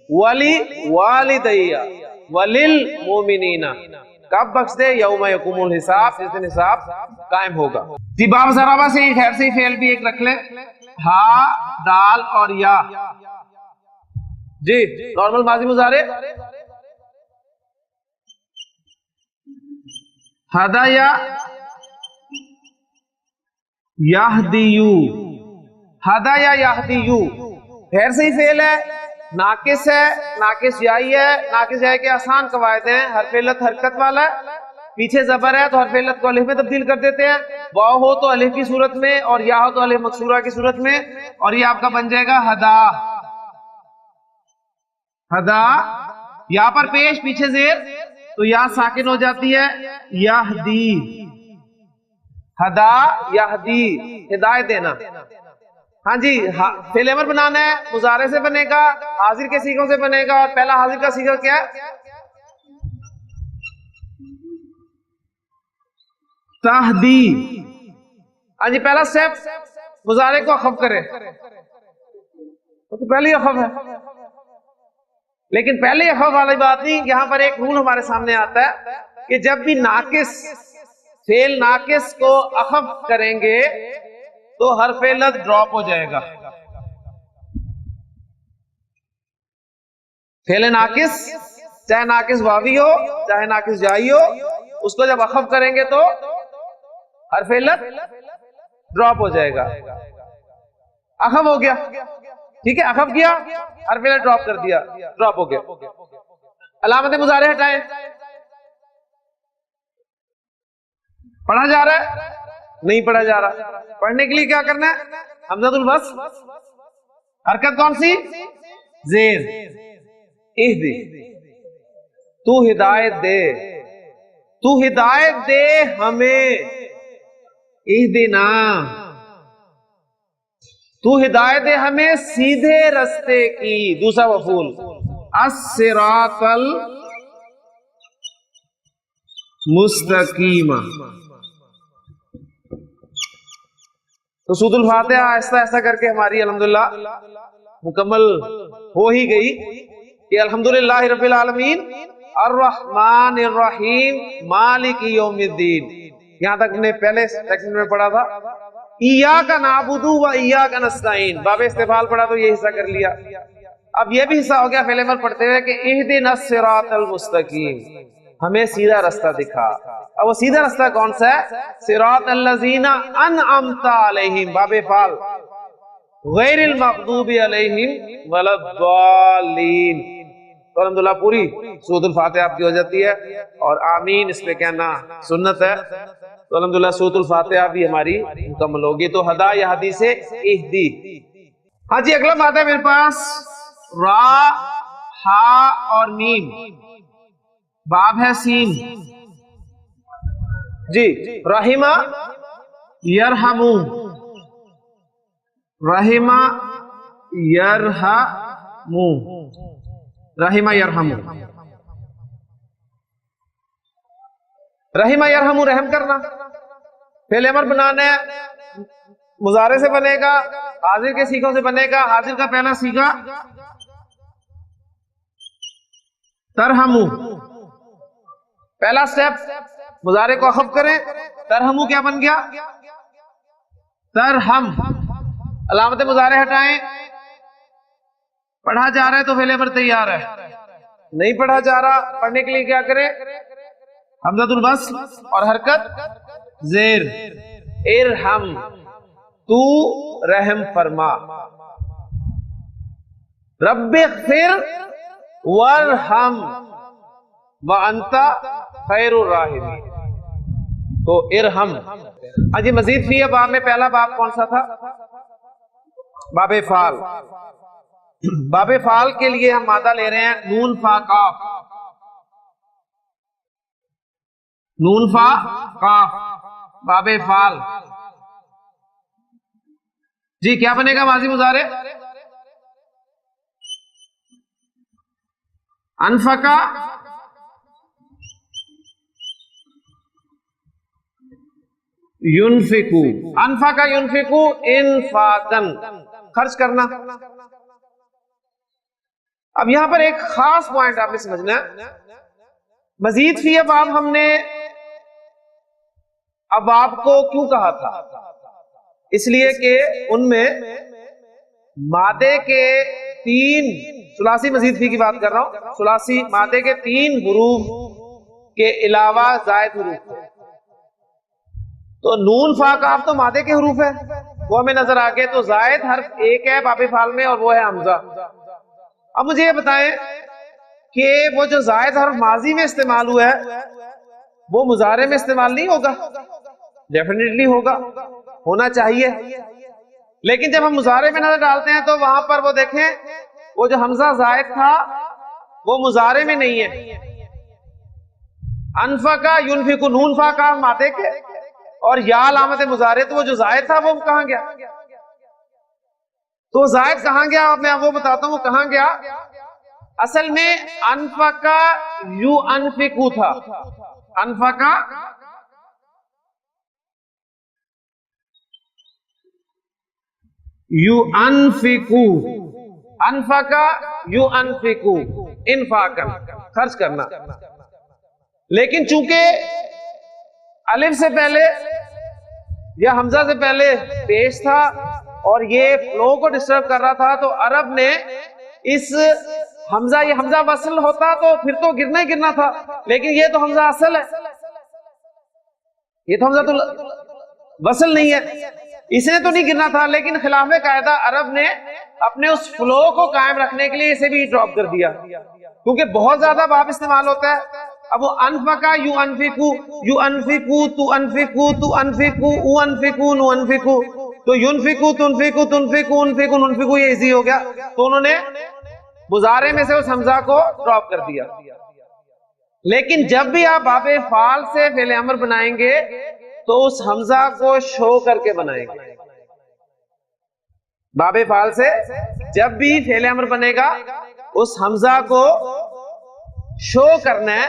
वली वालिदैया वलिल मुमिनीना, कब बख्श दे? यौम यक़ूमुल हिसाब, जिस दिन हिसाब कायम होगा। जी बाब ज़राबा से खैर से फेल भी एक रख लें, हा दाल और या। जी नॉर्मल माजी मुजारे, हदाया याहदियू, हदाया याहदियू खैर से ही फेल है, नाकिस है, नाकिस याई है। नाकिस याई के आसान कवायद हैं, हरफेलत हरकत वाला, पीछे जबर है तो हरफेलत को अलिफ में तब्दील कर देते हैं, वाव हो तो अलिफ की सूरत में और या हो तो अलिफ मकसूरा की सूरत में, और ये आपका बन जाएगा हदा। हदा या पर पेश पीछे जेर तो या साकिन हो जाती है, याहदी, हदा याहदी, हिदायत देना। हाँ जी, फेल अमर बनाना है, मुजारे से बनेगा, हाजिर के सीगों से बनेगा, और पहला हाजिर का सीगा क्या है? तहदी। हाँ जी, पहला स्टेप मुजारे को अखफ करे, तो पहले अखफ है, लेकिन पहले अखफ वाली बात नहीं। यहां पर एक रूल हमारे सामने आता है कि जब भी नाकिस फेल नाकिस को अखफ करेंगे तो हरफेलत ड्रॉप हो जाएगा। फेल नाकिस चाहे नाकिस वावी हो चाहे नाकिस जाई हो, उसको जब अखफ करेंगे तो हरफेलत ड्रॉप हो जाएगा। अखफ हो गया, ठीक है, अखफ किया, हरफेलत ड्रॉप कर दिया, ड्रॉप हो गया। अलामत मुजारे हटाएं, पढ़ा जा रहा है? नहीं पढ़ा जा रहा। पढ़ने के लिए क्या करना है? हमज़तुल वस्ल, हरकत कौन सी? जेर। इहदी, तू हिदायत दे, तू हिदायत दे हमें, इहदिना, तू हिदायत दे हमें सीधे रास्ते की। दूसरा मफूल अस्सिरातल मुस्तकीमा। तो सूरतुल फातिहा ऐसा ऐसा करके हमारी अल्हम्दुलिल्लाह मुकम्मल हो ही गई कि अल्हम्दुलिल्लाह रब्बिल आलमीन अर्रहमानिर रहीम मालिकी यौमिद्दीन। यहां तक हमने पहले सेक्शन में पढ़ा था इय्याका नअबुदु व इय्याका नस्तईन, बाबे इस्तिफाल पढ़ा तो ये हिस्सा कर लिया। अब ये भी हिस्सा हो गया फेल अमर पढ़ते हुए कि इहदिनस सिरातल मुस्तकीम, हमें सीधा रास्ता दिखा। अब वो सीधा रास्ता कौन सा है? सिरातल लज़ीना अनअमता अलैहिम, बाबे फाल, गैरिल मग़दूबि अलैहिम वलद्दालीन। तो अल्हम्दुलिल्लाह पूरी सूरतुल फातिहा आपकी हो जाती है, और आमीन इस पे कहना सुन्नत है। तो अल्हम्दुलिल्लाह सूरतुल फातिहा भी हमारी मुकम्मल होगी। तो हदा या हदी से इहदी। हाँ जी, अगला बात है मेरे पास रा, हा और मीम, बाब है सीन। जी रहीमा यरहमू, रहीमा यरहमू, रहीमा यरहमू, रहीमा यरहमू रहम करना। फेल अमर बनाना है, मुजारे से बनेगा, हाजिर के सीगों से बनेगा। हाजिर का पहला सीगा तरहमू, पहला स्टेप मुजारे को अखफ करें, तरहमू क्या बन गया? तरहम। अलामत मुजारे हटाएं, पढ़ा जा रहा है तो फेल अमर तैयार है, नहीं पढ़ा जा रहा, पढ़ने के लिए क्या करें? हमज़तुल वस्ल और हरकत जेर, इरहम, तू रहम फरमा, रब्बिग़फिर वरहम व अंता खैरुर राहिमीन। तो इरहम। हाँ जी, मजीद फी बाब में पहला बाब कौन सा था? बाबे फाल। बाबे फाल के लिए हम मादा ले रहे हैं नून फा काफ। नून फा काफ, बाबे फाल। जी क्या बनेगा माजी मुजारे? अनफका युनफिकू, अनफका युनफिकू इनफाकन, खर्च करना। अब यहां पर एक खास पॉइंट आपने समझना है। मजीद फी अबाब हमने अबाब को क्यों कहा था? इसलिए कि उनमें मादे के 3 सुलासी, मजीद फी की बात कर रहा हूं, सुलासी मादे के 3 हुरूफ के अलावा जायद हुरूफ थे। तो नून फा काफ तो मादे के हुरूफ है, वो हमें नजर आ गए। तो जायद हर्फ एक है बाबे फाल में और वो है हमजा। अब मुझे ये बताएं कि वो जो जायद हर्फ माजी में इस्तेमाल हुआ है वो मुजारे में इस्तेमाल नहीं होगा? डेफिनेटली होगा, होना चाहिए। लेकिन जब हम मुजारे में नजर डालते हैं तो वहां पर वो देखें, वो जो हमजा जायद था वो मुजारे में नहीं है। अनफका युनफिकू, नून फा काफ मादे के और या अलामत मुजारे, तो वो जो जायद था वो कहां गया? तो जायद कहां गया? मैं वो बताता हूं वो कहां गया। असल में अनफका यू अनफिकू था। अनफका यू अनफिकू, अनफका यू अनफिकू इनफाकन, खर्च करना। लेकिन चूंकि अलिफ से पहले या हमजा से पहले पेश था और ये फ्लो को डिस्टर्ब कर रहा था, तो अरब ने इस हमजा, ये हमजा वसल होता तो फिर तो गिरना ही गिरना था, लेकिन ये तो हमजा असल है, ये तो हमजा तो वसल नहीं है, इसे तो नहीं गिरना था। लेकिन खिलाफे कायदा अरब ने अपने उस फ्लो को कायम रखने के लिए इसे भी ड्रॉप कर दिया, क्योंकि बहुत ज्यादा बाब इस्तेमाल होता है। अब वो अनफका यू अनफिकू, यू अनफिकू तू अनफिकू, तू अनफिकू उ अनफिकू नु अनफिकू, तो युनफिकू तुनफिकू तुनफिकू उनफिकू नुनफिकू, ये इजी हो गया। तो उन्होंने मुजारे में से उस हमजा को ड्रॉप कर दिया। लेकिन जब भी आप बाबे फाल से फेल अमर बनाएंगे तो उस हमजा को शो करके बनाएंगे। बाबे फाल से जब भी फेल अमर बनेगा उस हमजा को शो करना है,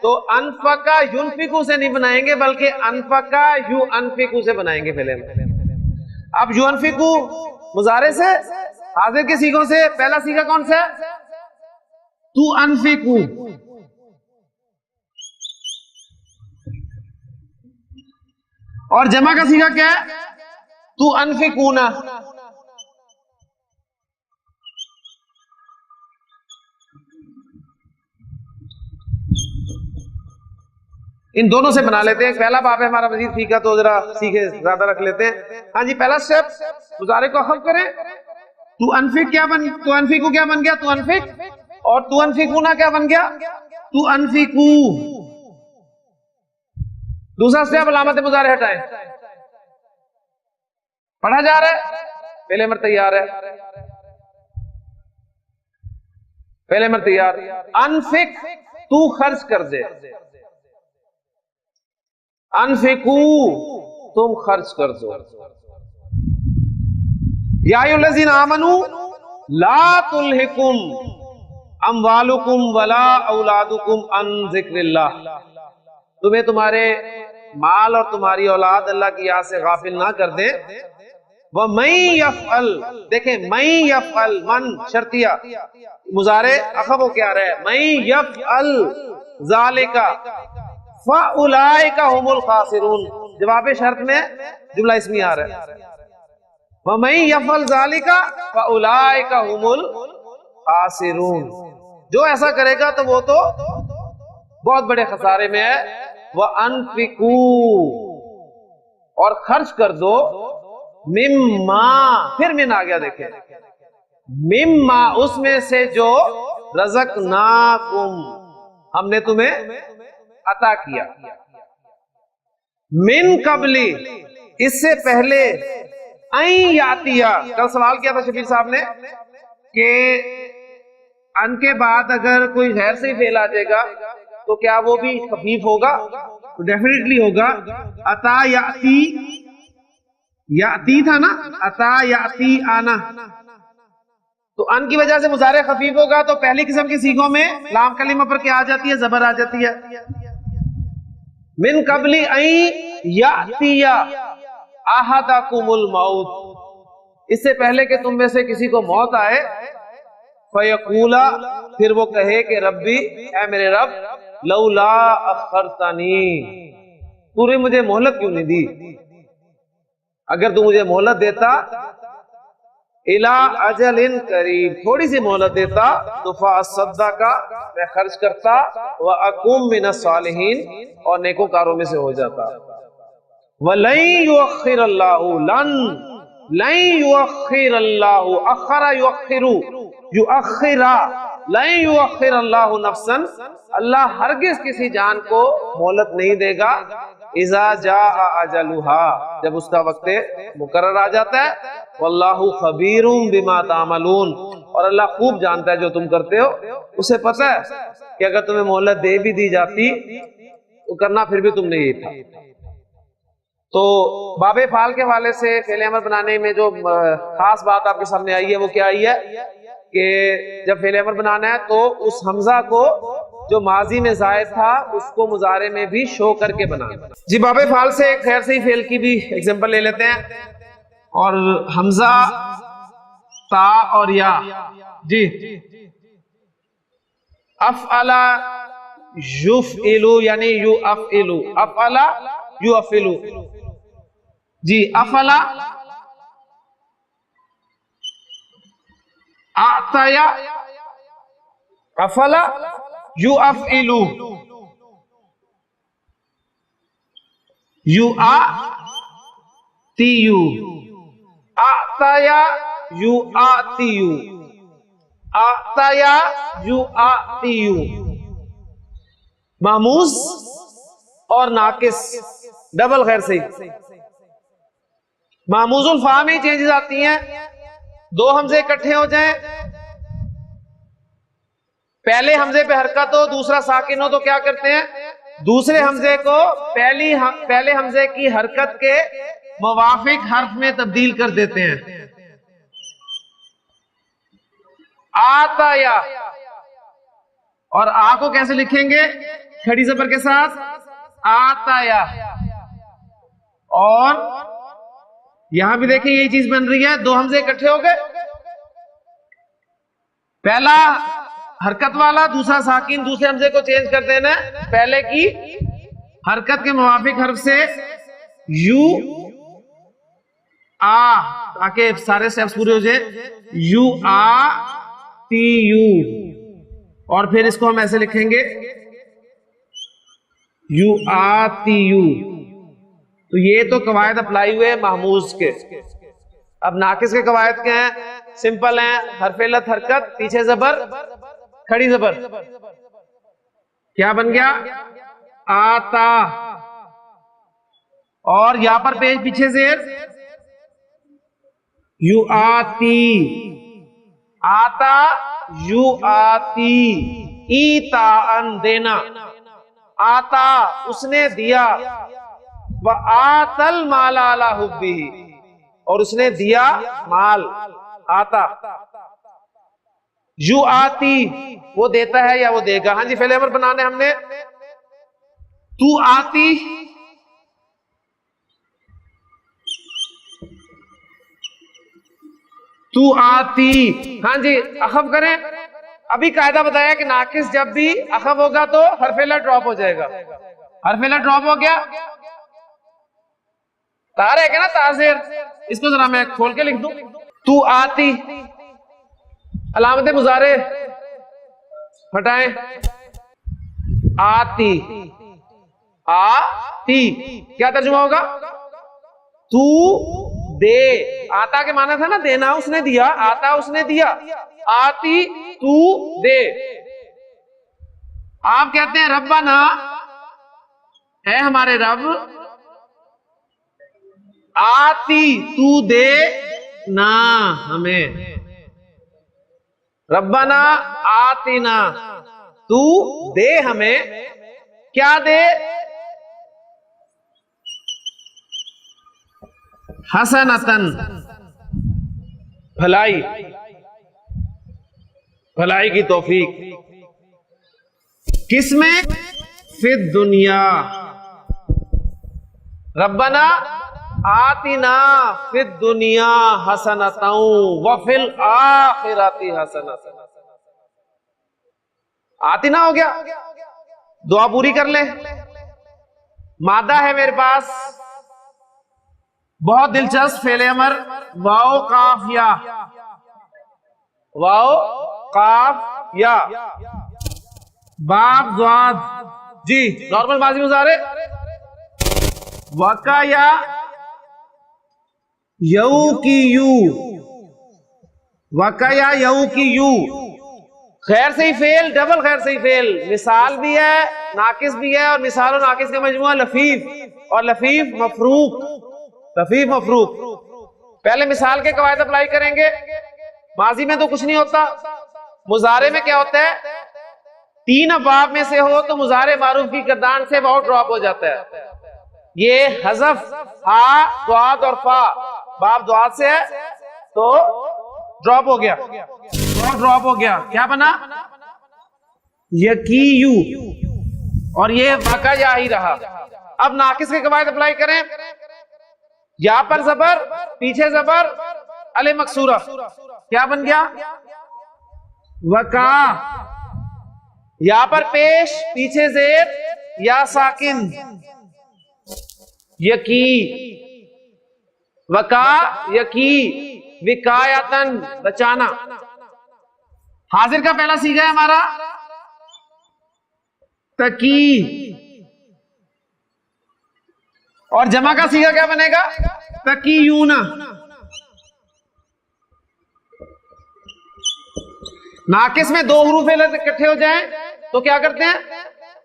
तो अनफका युनफिकू से नहीं बनाएंगे बल्कि अनफका यू अनफिकू से बनाएंगे फेल अमर। अब यू अनफिकू मुजारे से, हाजिर के सीगों से पहला सीगा कौन सा है? तू अनफिकू। और जमा का सीगा क्या है? तू अनफिकूना। इन दोनों से बना लेते हैं। पहला बाब है हमारा मजीद फी का, तो जरा सीखे ज्यादा रख लेते हैं। हाँ जी, पहला स्टेप मुजारे को खफ करें। तू अनफिक क्या बन, तू अनफिकू क्या बन गया? तू अनफिक। और तू अनफिकूना क्या बन गया? तू अनफिकू। दूसरा स्टेप अलामत मुजारे हटाएं। पढ़ा जा रहा है, पहले मर तैयार है, पहले मर तैयार। अनफिक तू खर्च कर दे, अनफिकू तुम खर्च कर दो। या अय्युहल्लज़ीना आमनू ला तुल्हिकुम अमवालुकुम वला औलादुकुम अन ज़िक्रिल्लाह, तुम्हें तुम्हारे माल और तुम्हारी औलाद अल्लाह की याद से गाफिल ना कर दे। वह मई यफ़अल, देखें मई यफ़अल, मन शर्तिया, मुजारे अखब क्या रहा है? मई यफ़अल ज़ालिका फ़उलाइका हुमुल खासिरून, जवाब शर्त में जुमला इसमी आ रहा है। वह मई यफ़अल ज़ालिका फ़उलाइका हुमुल खासिरून, जो ऐसा करेगा तो वो तो बहुत बड़े खसारे में है। वह अनफिकू, और खर्च कर दो, मिम्मा, फिर मिन आ गया, देखें मिम्मा, उसमें से जो रज़क़नाकुम, हमने तुम्हें अता किया। मिन कबली, इससे पहले आई यातिया, कल सवाल किया था शफीर साहब ने कि अन के बाद अगर कोई गैर से फेल आ जाएगा तो क्या वो भी खफीफ होगा? तो डेफिनेटली होगा। अता याती, याती था ना, अता याती आना, तो अन की वजह से मुजारे खफीफ होगा। तो पहली किस्म के सीगों में लाम कलीमा पर क्या आ जाती है? जबर आ जाती है। मिन कबली आई यातिया अहदकुमुल मौत, इससे पहले कि तुम में से किसी को मौत आए, फयकूला, फिर वो कहे कि रब्बी, ऐ मेरे रब, लौला अखरतनी, तूने मुझे मोहलत क्यों नहीं दी? अगर तू मुझे मोहलत देता, इला अजलिन करीब, थोड़ी सी मोहलत देता, तो फअसद्दा का, मैं खर्च करता, व अकुम मिनस सालिहीन, और नेकोकारों में से हो जाता। वलन युअख्खिर अल्लाहु, लन युअख्खिर अल्लाहु, अखरा युअख्खिरु, युअख्खिरा, लन युअख्खिर अल्लाहु नफ्सन, अल्लाह हरगिज किसी जान को मोहलत नहीं देगा, इज़ा जाअ अजलुहा, जब उसका वक्त मुकर्रर आ जाता है। वल्लाहु खबीरुम बिमा तामलून, और अल्लाह खूब जानता है जो तुम करते हो। उसे पता है कि अगर तुम्हें मोहलत दे भी दी जाती तो करना फिर भी तुमने ये था। तो बाबे फाल के हवाले से फेल अमर बनाने में जो खास बात आपके सामने आई है वो क्या आई है कि जब फेल अमर बनाना है तो उस हमजा को जो माजी में जायद था उसको मुजारे में भी शो करके बनाना। जी बाबे फाल से एक खैर से ही फेल की भी एग्जांपल ले लेते हैं, और हमजा, ता और या। जी अफअला युफइलु, यानी यू अफइलु, अफअला यू अफइलु। जी अफला, आतया, अफला यू अफइलु, यू आ तीयू, आतया यू आतीयू, आतया यू आतीयू। मामूज और नाकिस डबल खैर से मामूजुल फा में चेंजेस आती हैं। दो हमजे इकट्ठे हो जाएं, पहले हमजे पे हरकत हो, दूसरा साकिन हो, तो क्या करते हैं? दूसरे हमजे को पहले हमजे की हरकत के मुवाफिक हर्फ में तब्दील कर देते हैं। आताया, और आ को कैसे लिखेंगे? खड़ी जबर के साथ, आताया। और यहां भी देखिए यही चीज बन रही है, दो हमजे इकट्ठे हो गए, पहला हरकत वाला, दूसरा साकिन, दूसरे हमजे को चेंज कर देना है पहले की हरकत के मुवाफिक हर्फ से यू आ, ताकि सारे स्टेप्स पूरे हो जाए। यू आ ती यू, और फिर इसको हम ऐसे लिखेंगे यू आ ती यू। तो ये तो कवायद अप्लाई हुए महमूज के। अब नाकिस के कवायद क्या हैं? सिंपल हैं, हरफेलत हरकत, पीछे जबर, खड़ी जबर, क्या बन गया? आता, और यहां पर पेज पीछे जेर, यू आती, आता यू आती, ईता अन देना, आता उसने दिया, व आतल माला अला हुब्बी, और उसने दिया माल, आता। यू आती वो देता है या वो देगा। हाँ जी, फेल अमर बनाने हमने, तू आती, तू आती। हाँ जी, अखफ करें। अभी कायदा बताया कि नाकिस जब भी अखफ होगा तो हरफेला ड्रॉप हो जाएगा। हरफेला ड्रॉप हो गया, तार है क्या ना, ताजेर, इसको जरा मैं खोल के लिख दूं। तू आती, अलामत मुजारे हटाएं, आती, आती, क्या तर्जुमा होगा? तू दे, आता के माना था ना देना, उसने दिया, आता उसने दिया, आती तू दे। आप कहते हैं रब्बाना, है हमारे रब, आती तू दे ना हमें, रब्बना आतिना तू दे हमें, क्या दे? हसनतन भलाई, भलाई की तौफीक, किसमें? फिर दुनिया, रब्बना आतिना फिद दुनिया हसनतौ व फिल आखिरती हसनतौ। आतिना हो गया, दुआ पूरी कर ले। मादा है मेरे पास, बहुत दिलचस्प फेले अमर, वाओ काफ या, वाओ काफ या, बाप द्वाद जी, नॉर्मल माजी मुजारे, वका या यऊ की यू, वका या यऊ की यू, खैर से ही फेल, डबल खैर से ही फेल, मिसाल भी है नाकिस भी है, और मिसाल और नाकिस का मजमुआ लफीफ, और लफीफ मफरूक, लफीफ मफरूक। पहले मिसाल के कवायद अप्लाई करेंगे। माजी में तो कुछ नहीं होता, मुजारे में क्या होता है? तीन अबाब में से हो तो मुजारे मारूफ की गर्दान से वाव ड्रॉप हो जाता है। ये हज़फ हा द्वाद और फा, बाप द्वाद से है तो ड्रॉप हो गया, ड्रॉप हो गया, क्या बना? यकीयू, और ये वाका या ही रहा। अब नाकिस के कवायद अप्लाई करें। या पर जबर, पीछे जबर, अले मकसूरा, क्या बन गया? वका। या पर पेश, पीछे जेर, या साकिन, यकी, वका यकी, विकायतन बचाना। हाजिर का पहला सीगा है हमारा तकी, और जमा का सीगा क्या बनेगा? तकीयूना। नाकिस में दो हरूफ इकट्ठे हो जाएं तो क्या करते हैं?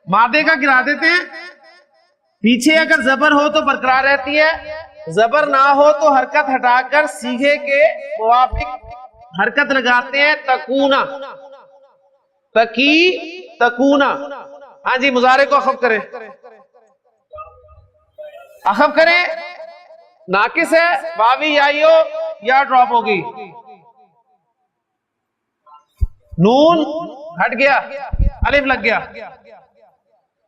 मादे का गिरा देते हैं। पीछे अगर जबर हो तो बरकरार रहती है, जबर ना हो तो हरकत हटाकर सीगे के मुवाफिक हरकत लगाते हैं। तकूना, तकी, तकूना। हाँ जी, मुजारे को अखफ करें, अखफ करें। नाकिस है, वावी याइयो, या ड्रॉप होगी। नून हट गया, अलिफ लग गया।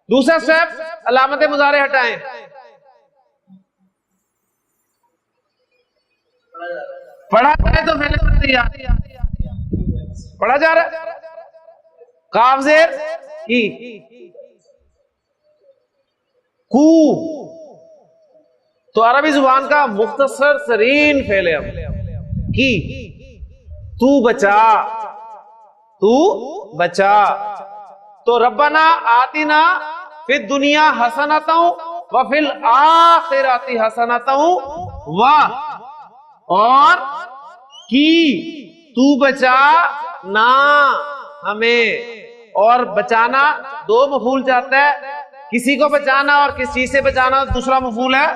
दूसरा स्टेप, अलामत मुजारे हटाएं। पढ़ा जाए तो पहले तैयार, पढ़ा जा रहा है। काफ जेर की, कू, तो अरबी जुबान का मुख्तसर तरीन फेल है की। तू बचा, तू बचा। तो रब्बना आतिना फिद दुनिया हसनतौ व फिल आखिरती हसनतौ व, और की तू बचा ना हमें। और बचाना दो मफूल चाहता है, किसी को बचाना और किस चीज से बचाना दूसरा मफूल है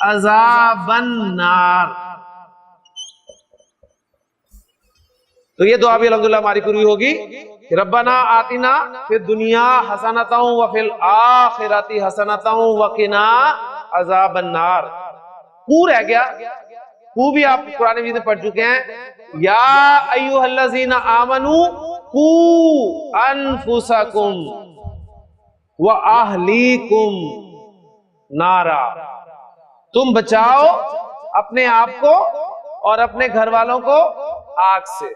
अज़ाबन नार। तो ये दुआ भी अल्हम्दुलिल्लाह हमारी पूरी होगी। रब्बना आतिना फिद दुनिया हसनतौ व फिल आखिरती हसनतौ व क़िना अज़ाबन नार। कू रह गया, कू भी आप कुरान मजीद में पढ़ चुके हैं। या अय्युहल्लज़ीना आमनू कू अनफुसकुम व अहलीकुम नारा। तुम बचाओ अपने आप को और अपने घर वालों को आग से।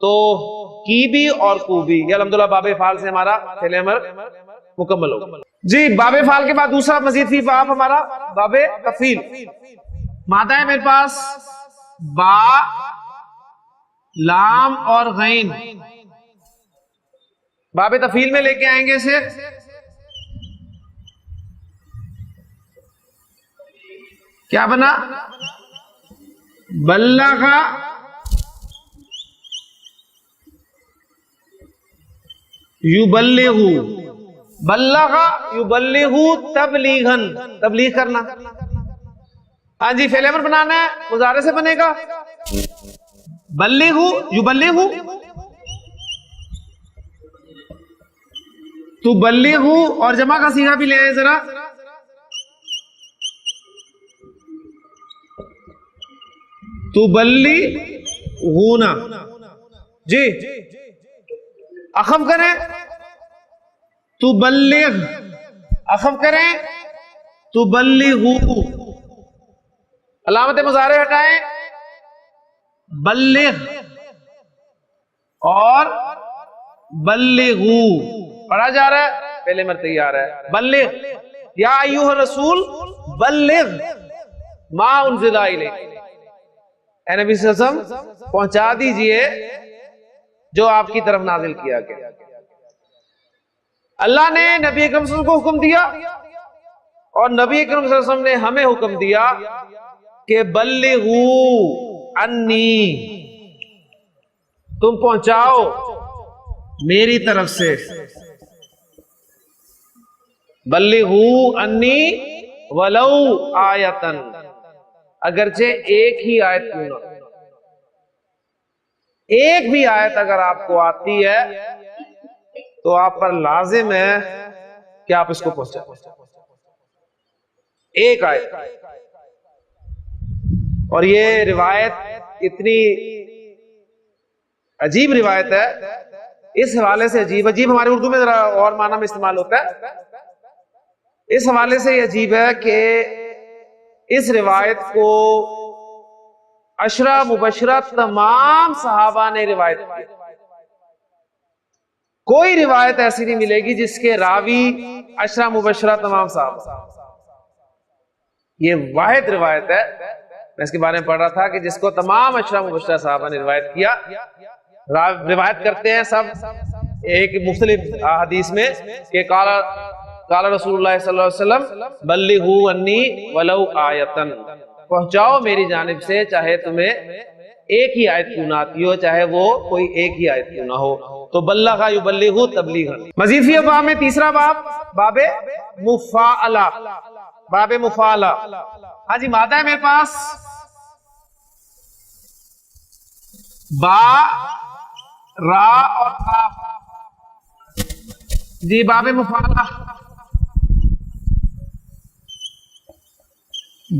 तो की भी और कू भी, ये अल्हम्दुलिल्लाह बाबे फाल से हमारा फेले अमर मुकम्मल हो जी। बाबे फाल के बाद दूसरा मजीद फी बाप हमारा बाबे तफील। मादा है मेरे पास बा, लाम और गैन। बाबे तफील में लेके आएंगे इसे। क्या बना? बल्लगा युबल्लिगु, बल्लगा युबल्लिगु तबलीगन, तबलीग करना। हाँ जी, फेल अमर बनाना है, मुजारे से बनेगा बल्लिगु युबल्लिगु, तू बल्लिगु, और जमा का सीगा भी ले आए जरा, तू बल्ली गूना जी, अखफ करें तू बल्लिग, अखफ करें तू बल्लिगु, अलामत मुजारे हटाएं, बल्लिग और बल्लिगु पढ़ा जा रहा है, पहले मर तैयार है, बल्लिग या अय्युह रसूल बल्लिग मा उन्ज़िला इलैक, ए नबी सल्लल्लाहु अलैहि वसल्लम पहुंचा दीजिए जो आपकी तरफ नाजिल किया गया। अल्लाह ने नबी अकरम सल्लल्लाहु अलैहि वसल्लम को हुक्म दिया और नबी अकरम सल्लल्लाहु अलैहि वसल्लम ने हमें हुक्म दिया कि बल्लिगू अन्नी, तुम पहुंचाओ मेरी तरफ से, बल्लिगू अन्नी वलौ आयतन, अगरचे एक ही आयत क्यों ना, एक भी आयत अगर आपको आती है तो आप पर लाजिम है कि आप इसको पहुंचाओ, एक आयत। और ये रिवायत इतनी अजीब रिवायत है, इस हवाले से अजीब, अजीब हमारे उर्दू में जरा और माना में इस्तेमाल होता है, इस हवाले से ये अजीब है कि इस रिवायत को अशरा मुबशरा तमाम सहाबा ने रिवायत की, कोई रिवायत ऐसी नहीं मिलेगी जिसके रावी अशरा मुबशरा तमाम सहाबा, ये वाहिद रिवायत है। मैं इसके बारे में पढ़ रहा था कि जिसको तमाम अशरा मुबशरा सहाबा ने रिवायत किया, रिवायत करते हैं सब एक मुख्तलिफ हदीस में कि काला रसूलुल्लाह सल्लल्लाहु अलैहि वसल्लम बल्लिगू अन्नी वलौ आयतन, पहुंचाओ मेरी जानिब से चाहे तुम्हें एक ही आयत क्यों ना आती हो, चाहे वो कोई एक ही आयत क्यों ना हो। तो बल्लगा युबल्लिगु तबलीगन। मजीफी बाब में तीसरा बाब बाबे मुफाअला, बाबे मुफाअला। हाँ जी, मादा है मेरे पास बा रा और ता जी, बाबे मुफाअला,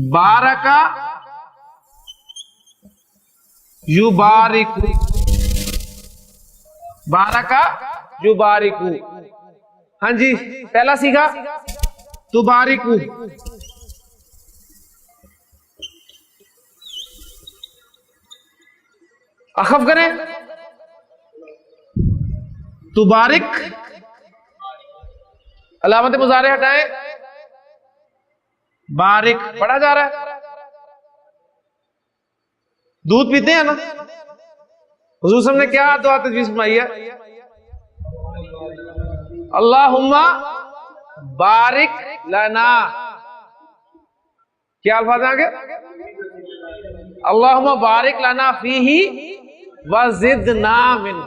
बारका युबारिकु, बारका युबारिकु। हाँ जी, पहला सीखा तुबारिकु, अखफ करें तुबारिक, अलामत मुजारे हटाएं, बारिक पढ़ा जा रहा है। दूध पीते हैं ना, हुजूर साहब ने क्या दुआ तजवीज फरमाई है, अल्लाहुम्मा बारिक लना, क्या अल्फाज आगे, अल्लाहुम्मा बारिक लना फीही वज़िदना मिन,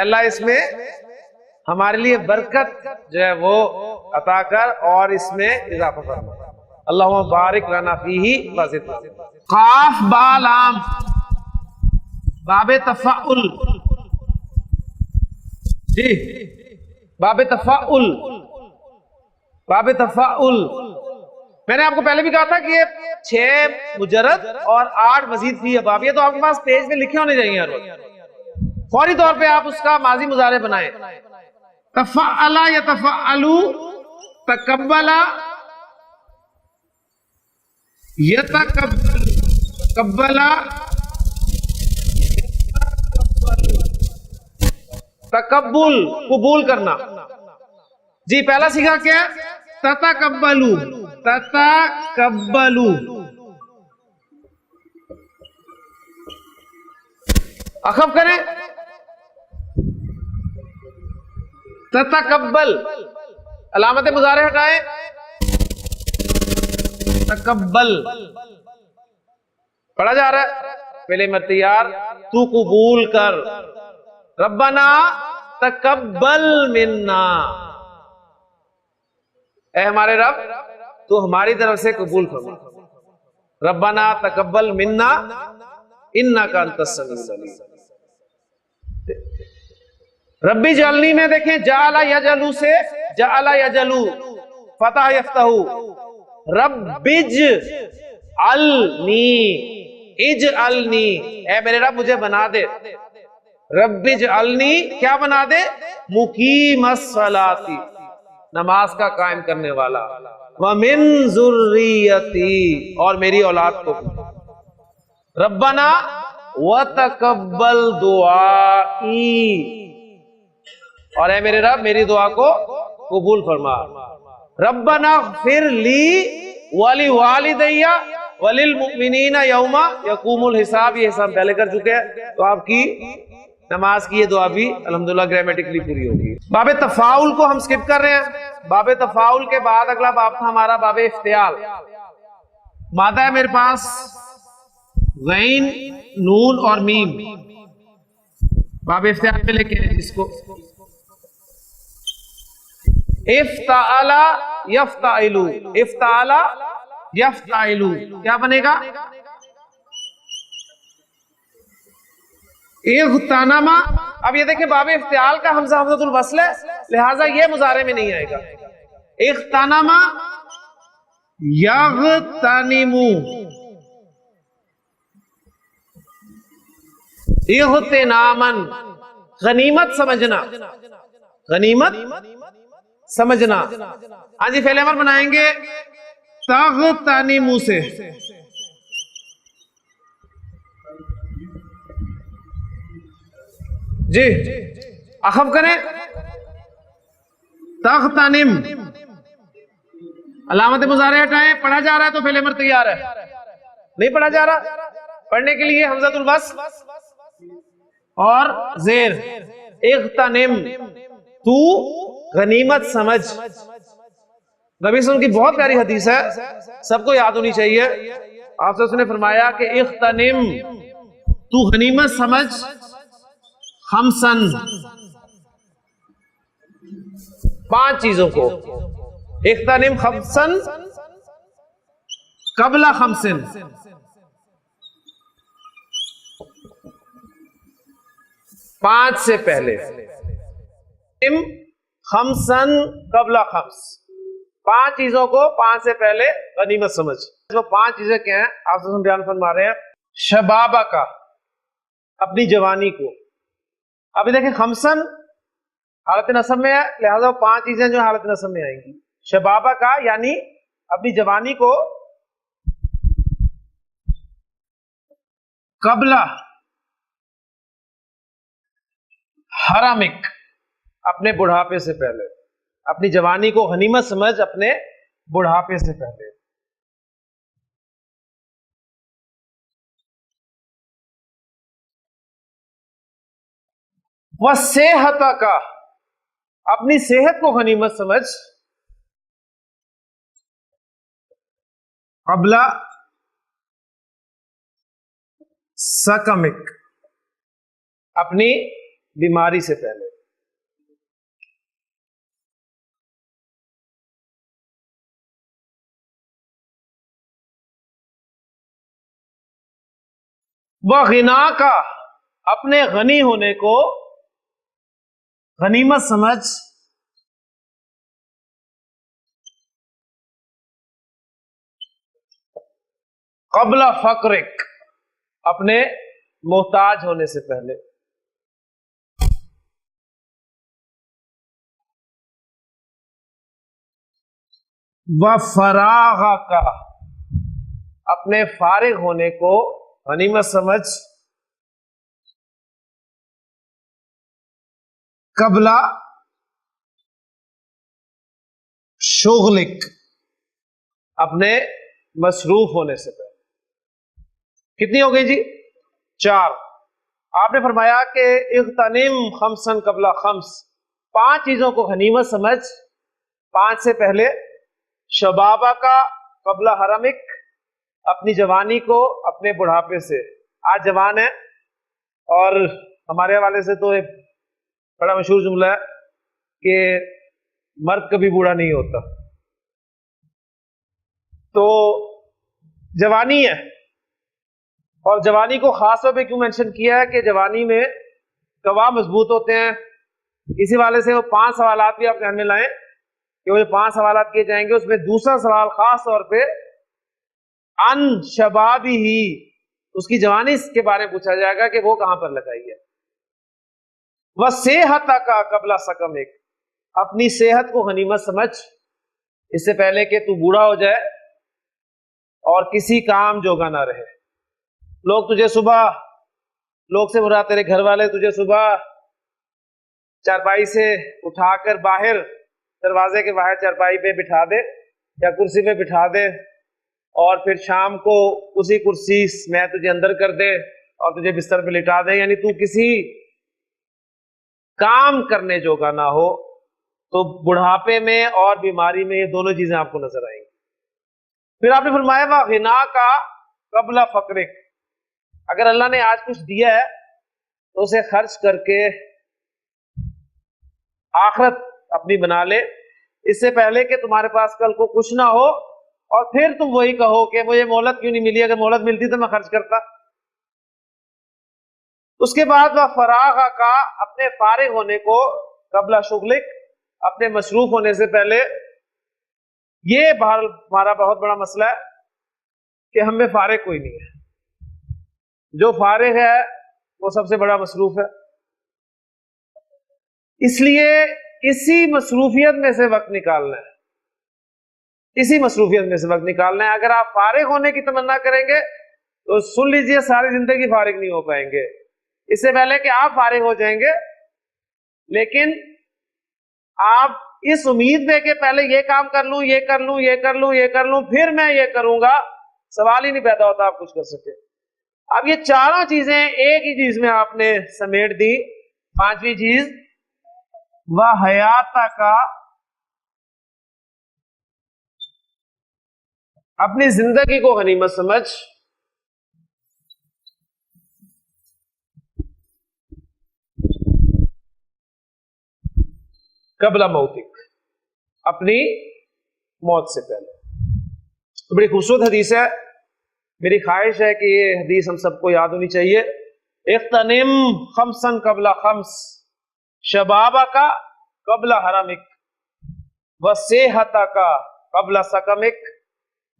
अल्लाह इसमें हमारे लिए बरकत जो है वो अता कर और इसमें इजाफा फरमा, अल्लाहुम्मा बारिक लना फीही वज़िदना। काफ बा लाम बाबे तफाउल जी, बाबे तफाउल, बाबे तफाउल। मैंने आपको पहले भी कहा था कि ये 6 मुजर्रद और 8 मजीद फी अबाब, ये तो आपके पास पेज में लिखे होने चाहिए हर वक्त, फौरी तौर पे आप उसका माजी मुजारे बनाए। तफअला या तफअलू, तकब्बला यतकब्बला, तकब्बुल कबूल करना जी। पहला सीखा क्या, ततकब्बलू, ततकब्बलू, अखफ करें ततकब्बल, अलामत मुजारे हटाएं, तकब्बल पढ़ा जा रहा है, पहले मर तैयार, तू कबूल कर, रब्बना तकब्बल मिन्ना, ए हमारे रब तू हमारी तरफ से कबूल फरमा। रब्बना तकब्बल मिन्ना इन्नका अंतस समीउल अलीम। रब्बी जलनी में देखें, जाला यजलू से जाला यजलू फतह यफ्तहू, रब्बिज अलनी इज अलनी, ए मेरे रब मुझे बना दे, रब्बिज अलनी क्या बना दे, मुकीमस सलाती, नमाज का कायम करने वाला, व मिन जुर्रियती, और मेरी औलाद को, रब्बना व तकब्बल दुआई, और है मेरे रब मेरी दुआ को कबूल फरमा, रब्बना फिर ली वली वालिदैया वलिल मुमिनीना यौमा यकूमुल हिसाब, ये सब पहले कर चुके हैं, तो आपकी नमाज की ये दुआ भी अल्हम्दुलिल्लाह ग्रामेटिकली पूरी होगी। बाबे तफाउल को हम स्किप कर रहे हैं। बाबे तफाउल के बाद अगला बाब था हमारा बाबे इफ्तियाल। मादा है मेरे पास गैन नून और मीम, बाबे इफ्तियाल पे लेके इसको, इफ्ताअला यफ्ताइलू, इफ्ताअला यफ्ताइलू क्या बनेगा, इग़्तनमा। अब ये देखिए बाबे इफ्तियाल का हमजा हमज़तुल वस्ल है, लिहाजा ये मुजारे में नहीं आएगा। इग़्तनमा यग़्तनिमु, इग़्तिनामन गनीमत समझना, गनीमत समझना। हाँ जी, फेल अमर बनाएंगे तग़्तनिमु से, जी अखफ करें, तग़्तनिम, अलामत मुज़ारे हटाएं, पढ़ा जा रहा है तो फेल अमर तैयार है, नहीं पढ़ा जा रहा, पढ़ने के लिए हमज़तुल वस्ल और ज़ेर, इग़्तनिम तू गनीमत समझ। नबी सल्लल्लाहु की बहुत प्यारी हदीस है, सबको याद होनी चाहिए। आपसे उसने फरमाया कि इग़्तनिम तू गनीमत समझ, खमसन 5 चीजों को, इग़्तनिम खमसन कबला खमसिन, 5 से पहले, खमसन कबला खम्स, 5 चीजों को 5 से पहले गनीमत समझ। तो 5 चीजें क्या हैं आपसे हम बयान फरमा रहे हैं। शबाबा का, अपनी जवानी को, अभी देखिए खमसन हालत नसब में है, लिहाजा 5 चीजें जो हालत नसब में आएंगी। शबाबा का यानी अपनी जवानी को, कबला हरामिक अपने बुढ़ापे से पहले, अपनी जवानी को गनीमत समझ अपने बुढ़ापे से पहले। वह सेहत का, अपनी सेहत को गनीमत समझ कबला सकमिक, अपनी बीमारी से पहले। वह गिना का, अपने गनी होने को गनीमत समझ कबला फक्रिक, अपने मोहताज होने से पहले। वह फरागा का, अपने फारिग होने को गनीमत समझ कबला शुगलिक, अपने मसरूफ होने से पहले। कितनी हो गई जी? 4। आपने फरमाया कि इग़्तनिम खमसन कबला खम्स, 5 चीजों को गनीमत समझ 5 से पहले। शबाबा का कबला हरमिक, अपनी जवानी को अपने बुढ़ापे से। आज जवान है और हमारे हवाले से तो एक बड़ा मशहूर जुमला है कि मर्द कभी बूढ़ा नहीं होता। तो जवानी है, और जवानी को खास तौर पे क्यों मेंशन किया है कि जवानी में गवाह मजबूत होते हैं। इसी वाले से वो 5 सवालात भी आप ध्यान में लाएं कि वो जो 5 सवालात किए जाएंगे उसमें दूसरा सवाल खास तौर पे अन शबाबी ही, उसकी जवानी के बारे में पूछा जाएगा कि वो कहां पर लगाई है। वह सेहत का कबला सकम, एक अपनी सेहत को गनीमत समझ, इससे पहले कि तू बूढ़ा हो जाए और किसी काम जोगा ना रहे। लोग तुझे सुबह, लोग से मुराद तेरे घर वाले, तुझे सुबह चारपाई से उठाकर बाहर दरवाजे के बाहर चारपाई पे बिठा दे या कुर्सी पे बिठा दे, और फिर शाम को उसी कुर्सी में तुझे अंदर कर दे और तुझे बिस्तर पे लिटा दे, यानी तू किसी काम करने जोगा ना हो। तो बुढ़ापे में और बीमारी में ये दोनों चीजें आपको नजर आएंगी। फिर आपने फरमाया वा गिना का कबला फकरिक, अगर अल्लाह ने आज कुछ दिया है तो उसे खर्च करके आखिरत अपनी बना ले, इससे पहले कि तुम्हारे पास कल को कुछ ना हो और फिर तुम वही कहो कि मुझे मोहलत क्यों नहीं मिली, अगर मोहलत मिलती तो मैं खर्च करता। उसके बाद वह फराग का, अपने फारिग होने को, कबला शुगलिक, अपने मसरूफ होने से पहले। ये हमारा बहुत बड़ा मसला है कि हमें फारिग कोई नहीं है, जो फारिग है वो सबसे बड़ा मसरूफ है। इसलिए इसी मसरूफियत में से वक्त निकालना है, इसी मसरूफियत में से वक्त निकालना है। अगर आप फारिग होने की तमन्ना करेंगे तो सुन लीजिए, सारी जिंदगी फारिग नहीं हो पाएंगे। इससे पहले कि आप फारिग हो जाएंगे, लेकिन आप इस उम्मीद में कि पहले ये काम कर लूं, ये कर लूं, ये कर लूं, ये कर लूं, फिर मैं ये करूंगा, सवाल ही नहीं पैदा होता आप कुछ कर सके। अब ये चारों चीजें एक ही चीज में आपने समेट दी। पांचवी चीज वह हयात का, अपनी जिंदगी को गनीमत समझ, कबला मौतिक, अपनी मौत से पहले। तो बड़ी खूबसूरत हदीस है, मेरी ख्वाहिश है कि ये हदीस हम सबको याद होनी चाहिए। इख्तनिम खमसन कबला खम्स, शबाबा का कबला हरमिक, व सेहता का कबला सकमिक,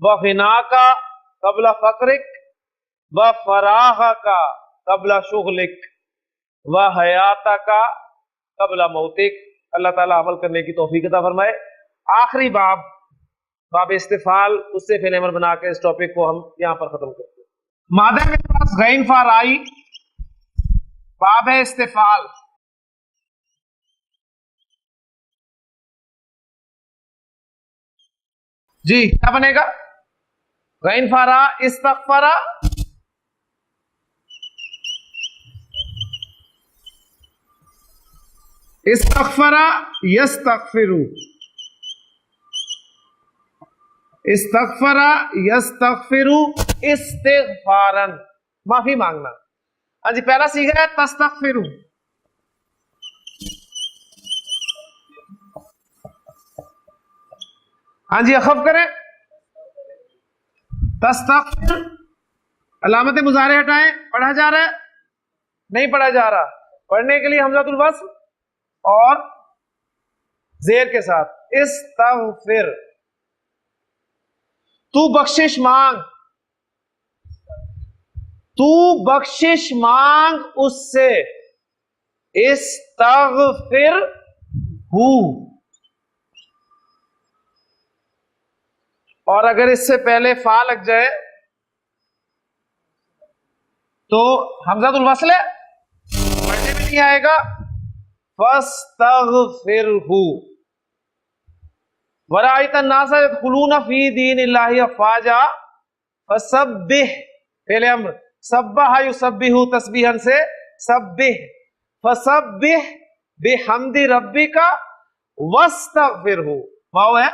व गिना का कबला फकरिक, व फराह का कबला शुगलिक, व हयाता का कबला मौतिक। अल्लाह ताला अमल करने की तौफीक अता फरमाए। आखिरी बाब, बाब इस्तिफाल, उससे फिर अमल बना के इस टॉपिक को हम यहां पर खत्म करते हैं। मादा के पास गैन फाराई, बाब है इस्तिफाल। जी क्या बनेगा? गैन फारा इस्तगफरा, इस्तगफरा यस्तगफिरु, इस्तगफरा यस्तगफिरु इस्तिगफारन, माफी मांगना। हाँ जी, पहला सीखा है तस्तगफिरु, हाँ जी अखफ करें, तस्तगफिर, अलामत मुजारे हटाएं, पढ़ा जा रहा है, नहीं पढ़ा जा रहा, पढ़ने के लिए हमज़ातुल वस्ल और जेर के साथ इस्तगफिर। तू बख्शिश मांग, तू बख्शिश मांग उससे, इस्तगफिर हु। और अगर इससे पहले फा लग जाए तो हमज़ातुल वस्ल है, पढ़ने में नहीं आएगा। फस्तगफिरहु वराइतन नासा यदखुलूना फी दीनिल्लाहि अफ़वाजा फसब्बिह, पहले हम सब्बह युसब्बिहु तस्बीहन से सब्बिह, फसब्बिह बिहम्दि रब्बिका वस्तगफिरहु, वाव है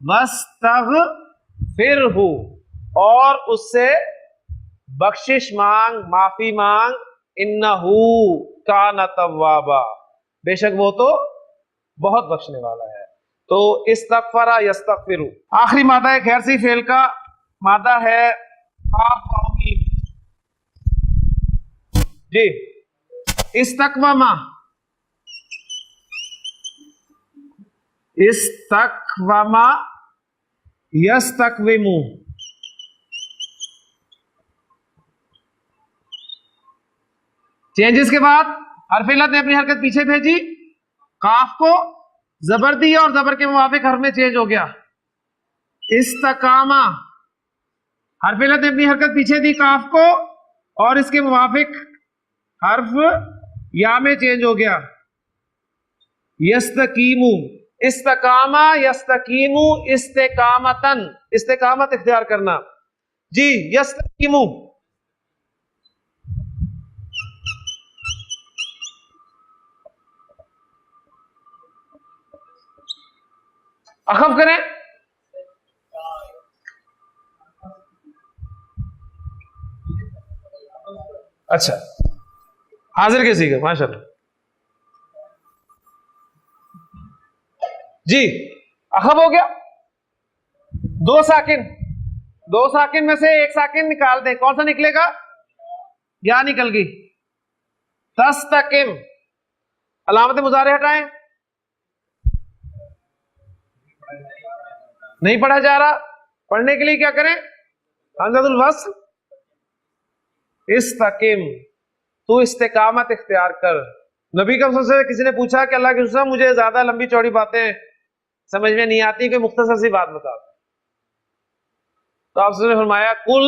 वस्तगफिरहु, और उससे बख्शिश मांग, माफी मांग, इन्नहु काना तव्वाबा, बेशक वो तो बहुत बख्शने वाला है। तो इस्तगफरा यस्तगफिरु, आखिरी मादा है खैर सी फेल का मादा है काफ वाव मीम। जी, इस्तकवमा, इस्तकवमा, यस्तकविमु। चेंजेस के बाद हरफ इल्लत ने अपनी हरकत पीछे भेजी, काफ को जबर दिया और जबर के मुवाफिक हर्फ में चेंज हो गया। इस्तकामा, हरफ इल्लत ने अपनी हरकत पीछे दी काफ को और इसके मुवाफिक हर्फ या में चेंज हो गया। यस्तकीमु, इस्तकामा यस्तकीमु, इस्तेकामतन, इस्तेकामत इख्तियार करना। जी, यस्तकीमु, अखफ करें। अच्छा, हाजिर के सीखे, माशाल्लाह। जी, अखब हो गया। दो साकिन में से एक साकिन निकाल दें, कौन सा निकलेगा? या निकल गई। तस्तकिम, अलामत मुजारे हटाएं, नहीं पढ़ा जा रहा। पढ़ने के लिए क्या करें? हमज़तुल वस्ल, इस्तकिम, तू इस्तिकामत इख्तियार कर। नबी का से किसी ने पूछा कि अल्लाह के रसूल, मुझे ज्यादा लंबी चौड़ी बातें समझ में नहीं आती, कि मुख्तसर सी बात बता। तो आपने फरमाया, कुल,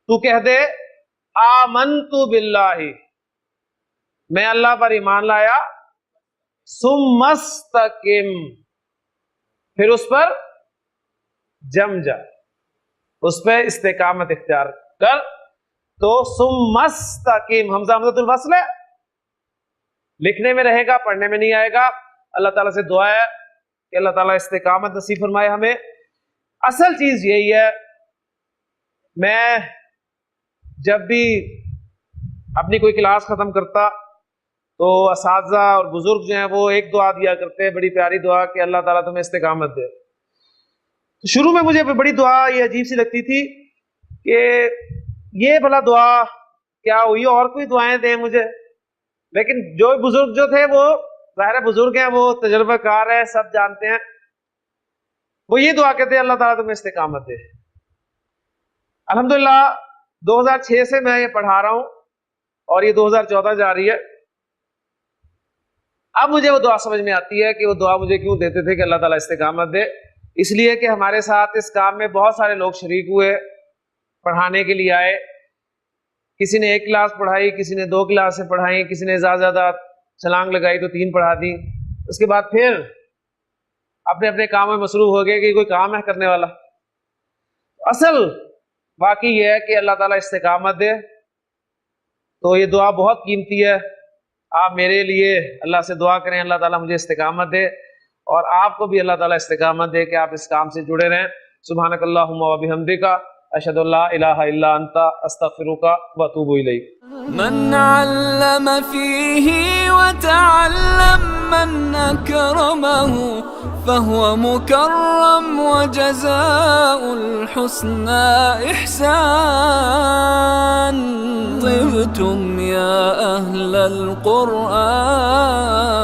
तू कह दे, आमनतु बिल्लाहि, मैं अल्लाह पर ईमान लाया, सुम्मस्तकिम, फिर उस पर जम जा, उस पर इस्तिकामत इख्तियार कर। तो सुम्मस्तकिम, हमजा हमज़तुल वस्ल है, लिखने में रहेगा, पढ़ने में नहीं आएगा। अल्लाह ताला से दुआ है कि अल्लाह ताला इस्तिकामत नसीब फरमाए हमें। असल चीज यही है, मैं जब भी अपनी कोई क्लास खत्म करता तो असातिज़ा और बुजुर्ग जो हैं वो एक दुआ दिया करते हैं, बड़ी प्यारी दुआ, कि अल्लाह ताला तुम्हें इस्तिकामत दे। तो शुरू में मुझे बड़ी दुआ ये अजीब सी लगती थी कि ये भला दुआ क्या हुई, और कोई दुआएं दें मुझे। लेकिन जो बुजुर्ग जो थे, वो ज़ाहिर है बुजुर्ग हैं, वो तजुर्बाकार है, सब जानते हैं, वो ये दुआ कहते हैं, अल्लाह ताला तुम्हें इस्तिकामत दे। अल्हम्दुलिल्लाह 2006 से मैं ये पढ़ा रहा हूं और ये 2014 जा रही है। अब मुझे वो दुआ समझ में आती है कि वो दुआ मुझे क्यों देते थे कि अल्लाह ताला इस्तिकामत दे। इसलिए कि हमारे साथ इस काम में बहुत सारे लोग शरीक हुए, पढ़ाने के लिए आए। किसी ने 1 क्लास पढ़ाई, किसी ने 2 क्लासें पढ़ाई, किसी ने ज्यादा छलांग लगाई तो 3 पढ़ा दी। उसके बाद फिर अपने अपने काम में मसरूफ हो गए कि कोई काम है करने वाला। असल बाकी यह है कि अल्लाह ताला इस्तिकामत दे। तो ये दुआ बहुत कीमती है, आप मेरे लिए अल्लाह से दुआ करें, अल्लाह ताला मुझे इस्तिकामत दे, और आपको भी अल्लाह ताला इस्तिकामत दे कि आप इस काम से जुड़े रहें। सुब्हानकल्लाहुम्मा व बिहम्दिका, अशहदु अल्ला इलाहा इल्ला अंता, अस्तगफिरुका व अतूबु इलैक। मन अल्लम फीही व तअल्लम मन अकरमहु फहुव मुकर्रम व जज़ाउल हुस्ना इहसान। तिबतुम या अहलल कुरआन।